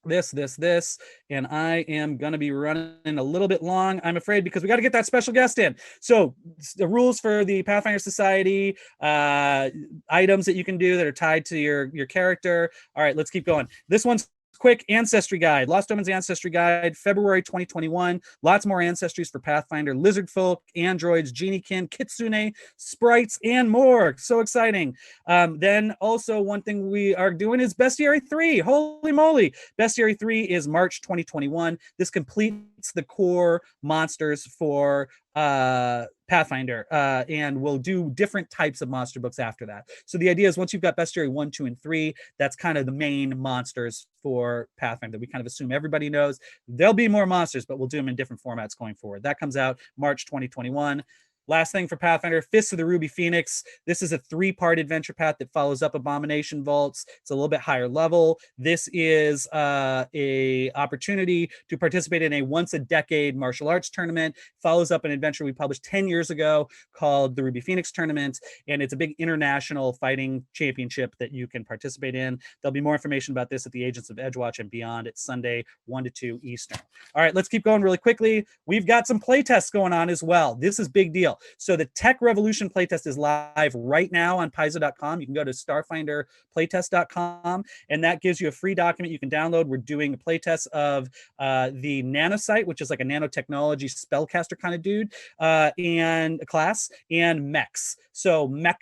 this, and I am going to be running a little bit long, I'm afraid, because we got to get that special guest in. So the rules for the Pathfinder Society, items that you can do that are tied to your character. All right, let's keep going. This one's quick. Ancestry Guide, Lost Omens Ancestry Guide, February 2021. Lots more ancestries for Pathfinder, lizard folk, androids, geniekin, kitsune, sprites, and more. So exciting. Then also one thing we are doing is Bestiary 3. Holy moly. Bestiary 3 is March 2021. This completes the core monsters for Pathfinder, and we'll do different types of monster books after that. So the idea is once you've got Bestiary 1, 2, and 3, that's kind of the main monsters for Pathfinder. We kind of assume everybody knows. There'll be more monsters, but we'll do them in different formats going forward. That comes out March 2021. Last thing for Pathfinder, Fists of the Ruby Phoenix. This is a 3-part adventure path that follows up Abomination Vaults. It's a little bit higher level. This is a opportunity to participate in a once-a-decade martial arts tournament. Follows up an adventure we published 10 years ago called the Ruby Phoenix Tournament, and it's a big international fighting championship that you can participate in. There'll be more information about this at the Agents of Edgewatch and beyond. It's Sunday, 1 to 2 Eastern. All right, let's keep going really quickly. We've got some playtests going on as well. This is big deal. So the Tech Revolution playtest is live right now on Paizo.com. You can go to starfinderplaytest.com, and that gives you a free document you can download. We're doing a playtest of the Nanosite, which is like a nanotechnology spellcaster kind of dude, and a class, and mechs. So mech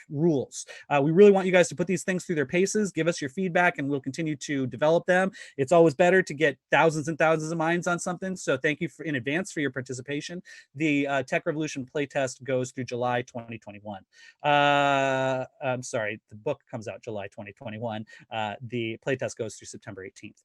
rules. We really want you guys to put these things through their paces, give us your feedback, and we'll continue to develop them. It's always better to get thousands and thousands of minds on something. So thank you in advance for your participation. The Tech Revolution playtest goes through July 2021. I'm sorry, the book comes out July 2021. The playtest goes through September 18th.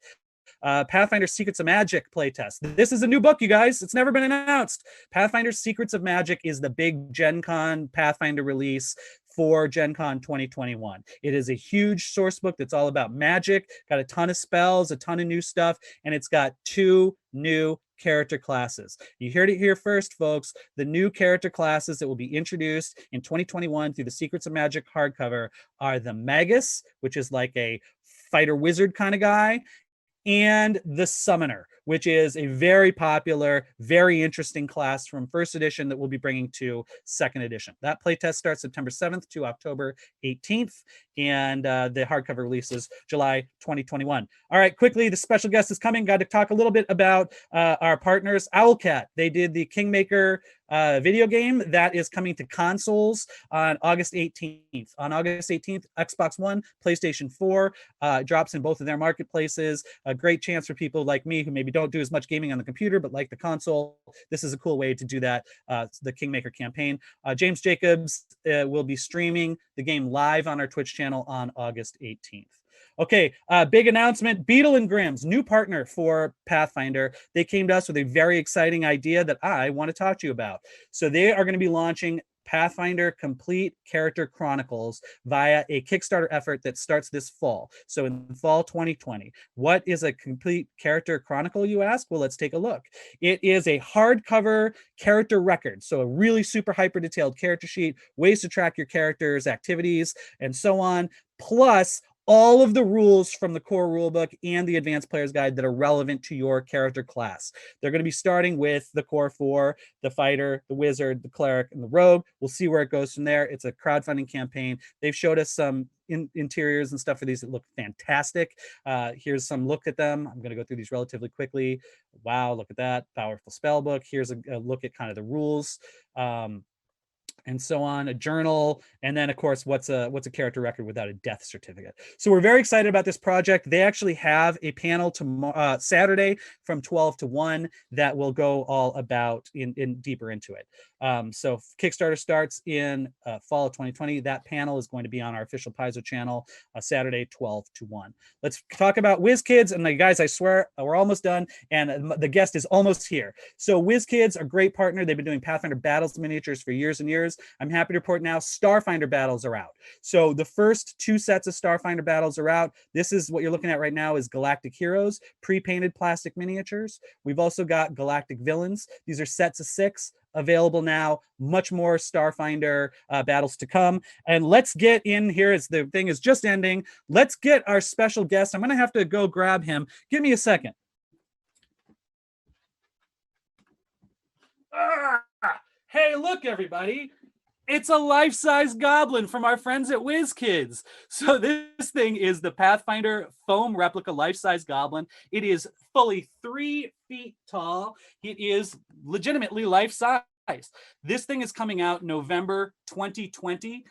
Pathfinder Secrets of Magic playtest. This is a new book, you guys. It's never been announced. Pathfinder Secrets of Magic is the big Gen Con Pathfinder release for Gen Con 2021. It is a huge source book that's all about magic, got a ton of spells, a ton of new stuff, and it's got 2 new character classes. You heard it here first, folks. The new character classes that will be introduced in 2021 through the Secrets of Magic hardcover are the Magus, which is like a fighter wizard kind of guy, and the Summoner, which is a very popular, very interesting class from 1st edition that we'll be bringing to 2nd edition. That playtest starts September 7th to October 18th, and the hardcover releases July 2021. All right, quickly, the special guest is coming. Got to talk a little bit about our partners, Owlcat. They did the Kingmaker video game that is coming to consoles on August 18th. On August 18th, Xbox One, PlayStation 4 drops in both of their marketplaces. A great chance for people like me who maybe don't do as much gaming on the computer but like the console. This is a cool way to do that, the Kingmaker campaign. James Jacobs will be streaming the game live on our Twitch channel on August 18th. Okay, big announcement. Beetle and Grimm's new partner for Pathfinder. They came to us with a very exciting idea that I want to talk to you about. So they are going to be launching Pathfinder Complete Character Chronicles via a Kickstarter effort that starts this fall. So in fall 2020. What is a Complete Character Chronicle, you ask? Well, let's take a look. It is a hardcover character record. So a really super hyper detailed character sheet, ways to track your characters, activities, and so on, plus all of the rules from the core rulebook and the advanced player's guide that are relevant to your character class. They're going to be starting with the core 4, the fighter, the wizard, the cleric, and the rogue. We'll see where it goes from there. It's a crowdfunding campaign. They've showed us some interiors and stuff for these that look fantastic. Here's some look at them. I'm going to go through these relatively quickly. Wow, look at that. Powerful spell book. Here's a look at kind of the rules. And so on, a journal, and then of course, what's a character record without a death certificate. So we're very excited about this project. They actually have a panel tomorrow, Saturday from 12 to 1 that will go all about in deeper into it. So Kickstarter starts in fall of 2020. That panel is going to be on our official Paizo channel Saturday 12 to 1. Let's talk about WizKids. And guys, I swear we're almost done, and the guest is almost here. So WizKids are a great partner. They've been doing Pathfinder Battles miniatures for years and years. I'm happy to report now Starfinder Battles are out. So the first 2 sets of Starfinder Battles are out. This is what you're looking at right now is Galactic Heroes, pre-painted plastic miniatures. We've also got Galactic Villains. These are sets of 6 available now. Much more Starfinder battles to come. And let's get in here as the thing is just ending. Let's get our special guest. I'm going to have to go grab him. Give me a second. Hey, look, everybody. It's a life-size goblin from our friends at WizKids. So this thing is the Pathfinder foam replica life-size goblin. It is fully 3 feet tall. It is legitimately life-size. This thing is coming out November 2020.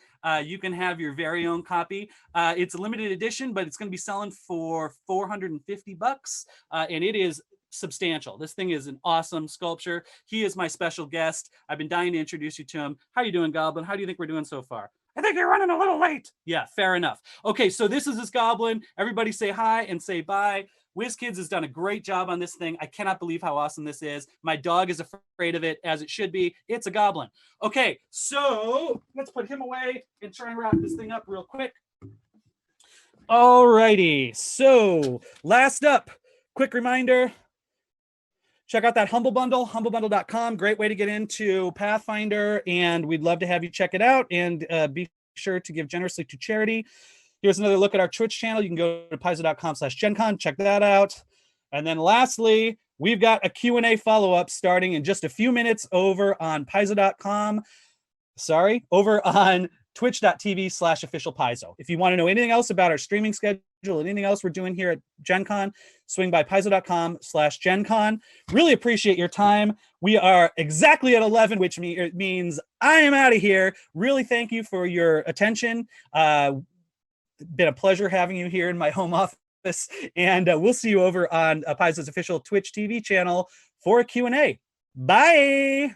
You can have your very own copy. It's a limited edition, but it's going to be selling for $450, and it is substantial. This thing is an awesome sculpture. He is my special guest. I've been dying to introduce you to him. How you doing, Goblin? How do you think we're doing so far? I think you're running a little late. Yeah, fair enough. Okay, so this is this goblin. Everybody say hi and say bye. WizKids has done a great job on this thing. I cannot believe how awesome this is. My dog is afraid of it, as it should be. It's a goblin. Okay, so let's put him away and try and wrap this thing up real quick. All righty, so last up, quick reminder, check out that Humble Bundle, humblebundle.com. Great way to get into Pathfinder, and we'd love to have you check it out, and be sure to give generously to charity. Here's another look at our Twitch channel. You can go to paizo.com/GenCon, check that out. And then lastly, we've got a Q&A follow-up starting in just a few minutes over on paizo.com. Over on twitch.tv/officialpaizo. If you want to know anything else about our streaming schedule and anything else we're doing here at Gen Con, swing by paizo.com/GenCon. Really appreciate your time. We are exactly at 11, which means I am out of here. Really thank you for your attention. Been a pleasure having you here in my home office, and we'll see you over on Paizo's official Twitch TV channel for a Q&A. Bye.